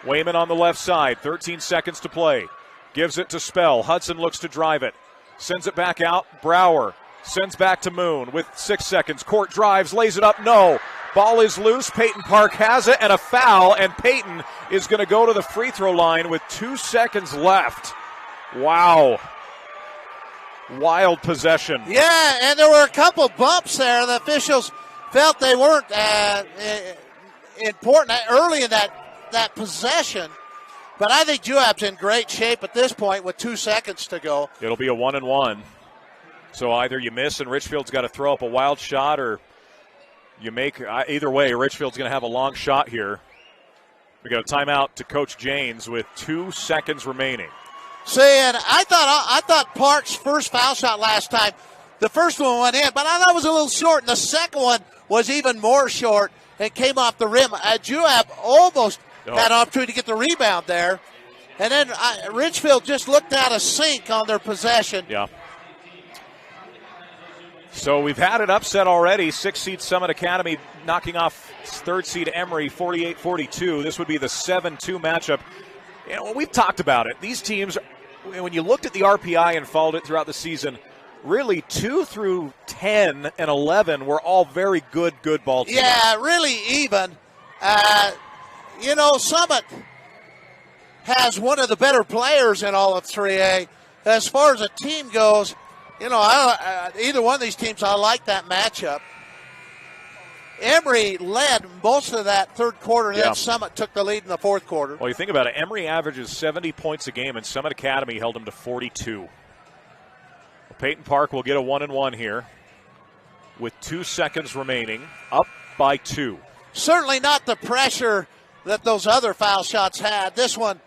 Wayman on the left side, 13 seconds to play. Gives it to Spell. Hudson looks to drive it. Sends it back out. Brower sends back to Moon with 6 seconds. Court drives, lays it up. No. Ball is loose. Peyton Park has it and a foul. And Peyton is going to go to the free throw line with 2 seconds left. Wow. Wild possession. Yeah, and there were a couple bumps there. The officials felt they weren't important early in that possession. But I think Juab's in great shape at this point with 2 seconds to go. It'll be a 1-and-1. So either you miss and Richfield's got to throw up a wild shot, or you make either way, Richfield's going to have a long shot here. We got a timeout to Coach Janes with 2 seconds remaining. Saying, I thought Park's first foul shot last time, the first one went in, but I thought it was a little short, and the second one was even more short and came off the rim. Juab almost had an opportunity to get the rebound there. And then Richfield just looked out of sync on their possession. Yeah. So we've had an upset already. 6-seed Summit Academy knocking off 3rd-seed Emory 48-42. This would be the 7-2 matchup. You know, we've talked about it. These teams, when you looked at the RPI and followed it throughout the season, really 2 through 10 and 11 were all very good ball teams. Yeah, really even. Summit has one of the better players in all of 3A. As far as a team goes, either one of these teams, I like that matchup. Emory led most of that third quarter, then Summit took the lead in the fourth quarter. Well, you think about it, Emory averages 70 points a game, and Summit Academy held them to 42. Well, Peyton Park will get a 1-and-1 here with 2 seconds remaining, up by 2. Certainly not the pressure that those other foul shots had. This one,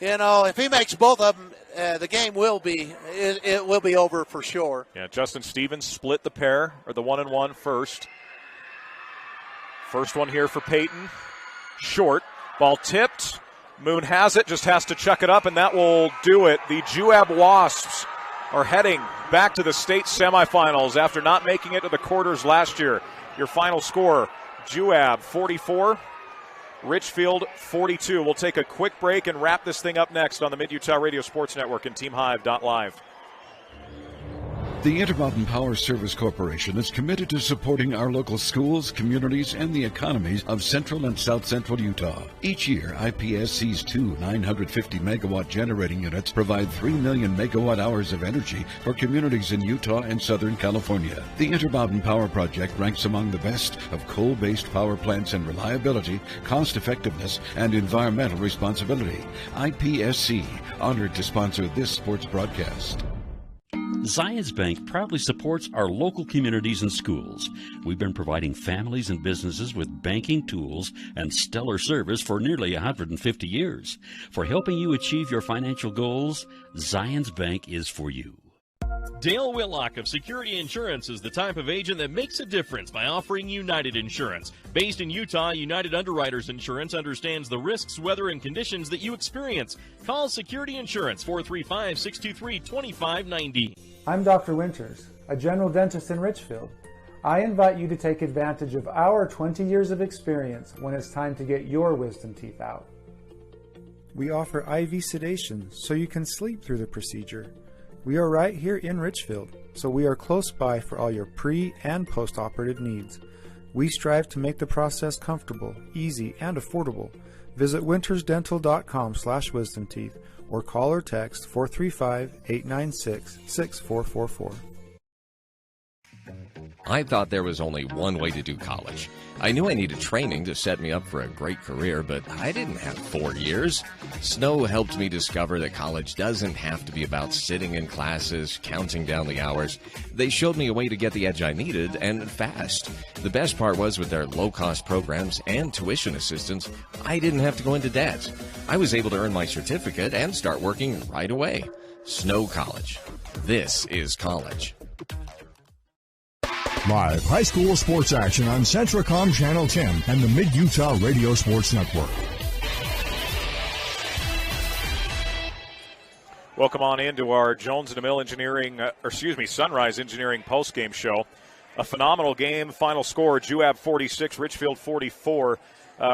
if he makes both of them, the game will be over for sure. Yeah, Justin Stevens split the pair, or the 1-and-1 first. First one here for Peyton. Short. Ball tipped. Moon has it, just has to chuck it up, and that will do it. The Juab Wasps are heading back to the state semifinals after not making it to the quarters last year. Your final score, Juab 44, Richfield 42. We'll take a quick break and wrap this thing up next on the Mid-Utah Radio Sports Network and TeamHive.live. The Intermountain Power Service Corporation is committed to supporting our local schools, communities, and the economies of central and south central Utah. Each year, IPSC's 2 950-megawatt generating units provide 3 million megawatt hours of energy for communities in Utah and Southern California. The Intermountain Power Project ranks among the best of coal-based power plants in reliability, cost-effectiveness, and environmental responsibility. IPSC, honored to sponsor this sports broadcast. Zions Bank proudly supports our local communities and schools. We've been providing families and businesses with banking tools and stellar service for nearly 150 years. For helping you achieve your financial goals, Zions Bank is for you. Dale Whitlock of Security Insurance is the type of agent that makes a difference by offering United Insurance. Based in Utah, United Underwriters Insurance understands the risks, weather, and conditions that you experience. Call Security Insurance 435-623-2590. I'm Dr. Winters, a general dentist in Richfield. I invite you to take advantage of our 20 years of experience when it's time to get your wisdom teeth out. We offer IV sedation so you can sleep through the procedure. We are right here in Richfield, so we are close by for all your pre- and post-operative needs. We strive to make the process comfortable, easy, and affordable. Visit wintersdental.com/wisdomteeth or call or text 435-896-6444. I thought there was only one way to do college. I knew I needed training to set me up for a great career, but I didn't have 4 years. Snow helped me discover that college doesn't have to be about sitting in classes, counting down the hours. They showed me a way to get the edge I needed, and fast. The best part was with their low-cost programs and tuition assistance, I didn't have to go into debt. I was able to earn my certificate and start working right away. Snow College. This is college. Live high school sports action on Centracom Channel 10 and the Mid-Utah Radio Sports Network. Welcome on into our Jones & DeMille Sunrise Engineering postgame show. A phenomenal game. Final score, Juab 46, Richfield 44.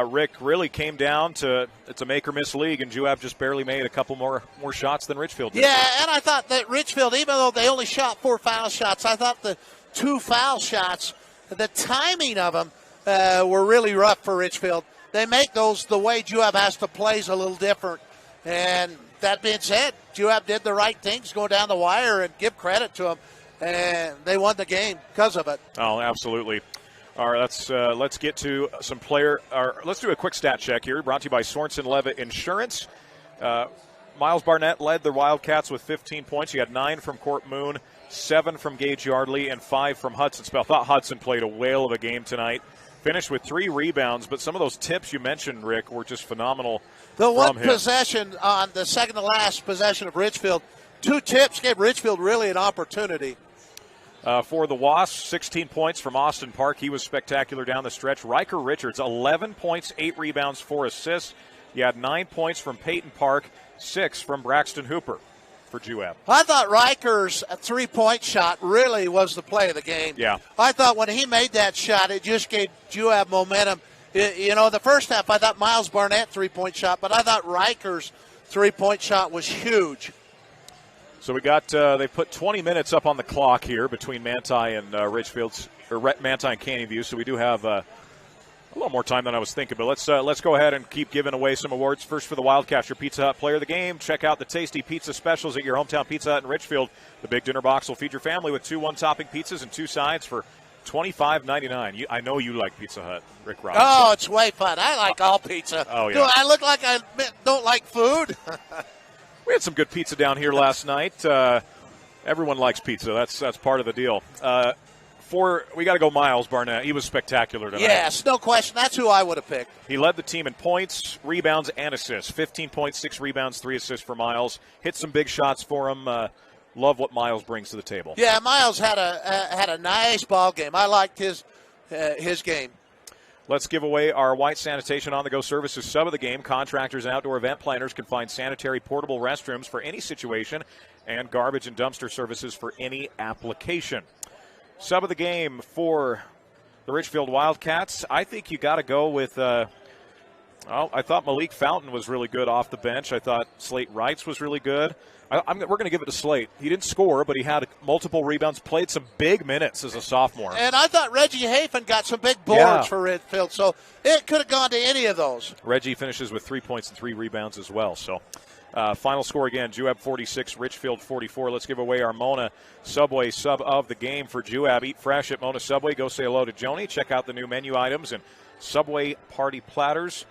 Rick, really came down to it's a make-or-miss league, and Juab just barely made a couple more shots than Richfield did. Yeah, and I thought that Richfield, even though they only shot 4 foul shots, I thought the 2 foul shots, the timing of them were really rough for Richfield. They make those the way Juab has to play is a little different. And that being said, Juab did the right things, go down the wire and give credit to them. And they won the game because of it. Oh, absolutely. All right, let's get to let's do a quick stat check here, brought to you by Sorensen Levitt Insurance. Miles Barnett led the Wildcats with 15 points. He had 9 from Court Moon, 7 from Gage Yardley, and 5 from Hudson Spell. Thought Hudson played a whale of a game tonight. Finished with 3 rebounds, but some of those tips you mentioned, Rick, were just phenomenal. The one possession on the second to last possession of Richfield, 2 tips gave Richfield really an opportunity. For the Wasps, 16 points from Austin Park. He was spectacular down the stretch. Riker Richards, 11 points, 8 rebounds, 4 assists. He had 9 points from Peyton Park, 6 from Braxton Hooper for Juab. I thought Riker's 3-point shot really was the play of the game. Yeah. I thought when he made that shot, it just gave Juab momentum. The first half, I thought Miles Barnett 3-point shot, but I thought Riker's 3-point shot was huge. So we got they put 20 minutes up on the clock here between Manti and Richfield's or Manti and Canyon View. So we do have a little more time than I was thinking. But let's go ahead and keep giving away some awards. First for the Wildcats, your Pizza Hut Player of the Game. Check out the tasty pizza specials at your hometown Pizza Hut in Richfield. The Big Dinner Box will feed your family with 2 one-topping pizzas and 2 sides for $25.99. I know you like Pizza Hut, Rick Robinson. Oh, it's way fun. I like all pizza. Oh, yeah. Do I look like I don't like food? We had some good pizza down here last night. Everyone likes pizza. That's part of the deal. We got to go Miles Barnett. He was spectacular tonight. Yes, no question. That's who I would have picked. He led the team in points, rebounds, and assists. 15 points, 6 rebounds, 3 assists for Miles. Hit some big shots for him. Love what Miles brings to the table. Yeah, Miles had a nice ball game. I liked his game. Let's give away our White Sanitation on-the-go services sub of the game. Contractors and outdoor event planners can find sanitary portable restrooms for any situation and garbage and dumpster services for any application. Sub of the game for the Richfield Wildcats. I think you got to go with, I thought Malik Fountain was really good off the bench. I thought Slate Wrights was really good. We're going to give it to Slate. He didn't score, but he had multiple rebounds, played some big minutes as a sophomore. And I thought Reggie Hafen got some big boards for Richfield, so it could have gone to any of those. Reggie finishes with 3 points and 3 rebounds as well. So, final score again, Juab 46, Richfield 44. Let's give away our Mona Subway sub of the game for Juab. Eat fresh at Mona Subway. Go say hello to Joni. Check out the new menu items and Subway party platters.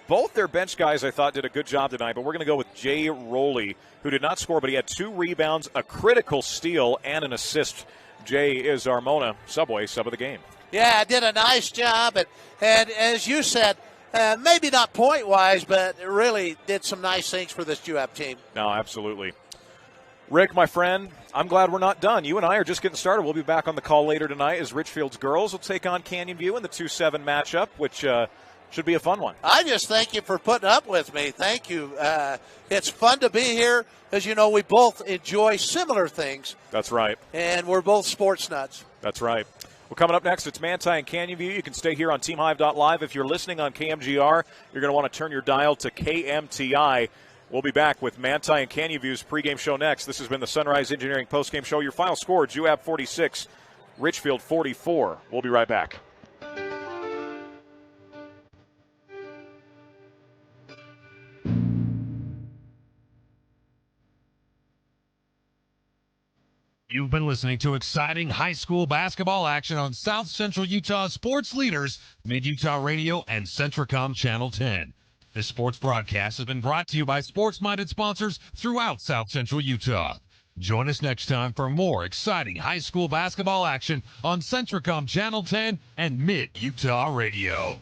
Both their bench guys, I thought, did a good job tonight, but we're going to go with Jay Rowley, who did not score, but he had 2 rebounds, a critical steal, and an assist. Jay is our Mona Subway sub of the game. Yeah, did a nice job, and as you said, maybe not point-wise, but really did some nice things for this Juab team. No, absolutely. Rick, my friend, I'm glad we're not done. You and I are just getting started. We'll be back on the call later tonight as Richfield's girls will take on Canyon View in the 2-7 matchup, which should be a fun one. I just thank you for putting up with me. Thank you. It's fun to be here. As you know, we both enjoy similar things. That's right. And we're both sports nuts. That's right. Well, coming up next, it's Manti and Canyon View. You can stay here on TeamHive.live. If you're listening on KMGR, you're going to want to turn your dial to KMTI. We'll be back with Manti and Canyon View's pregame show next. This has been the Sunrise Engineering postgame show. Your final score, Juab 46, Richfield 44. We'll be right back. You've been listening to exciting high school basketball action on South Central Utah sports leaders, Mid-Utah Radio and Centricom Channel 10. This sports broadcast has been brought to you by sports-minded sponsors throughout South Central Utah. Join us next time for more exciting high school basketball action on Centricom Channel 10 and Mid-Utah Radio.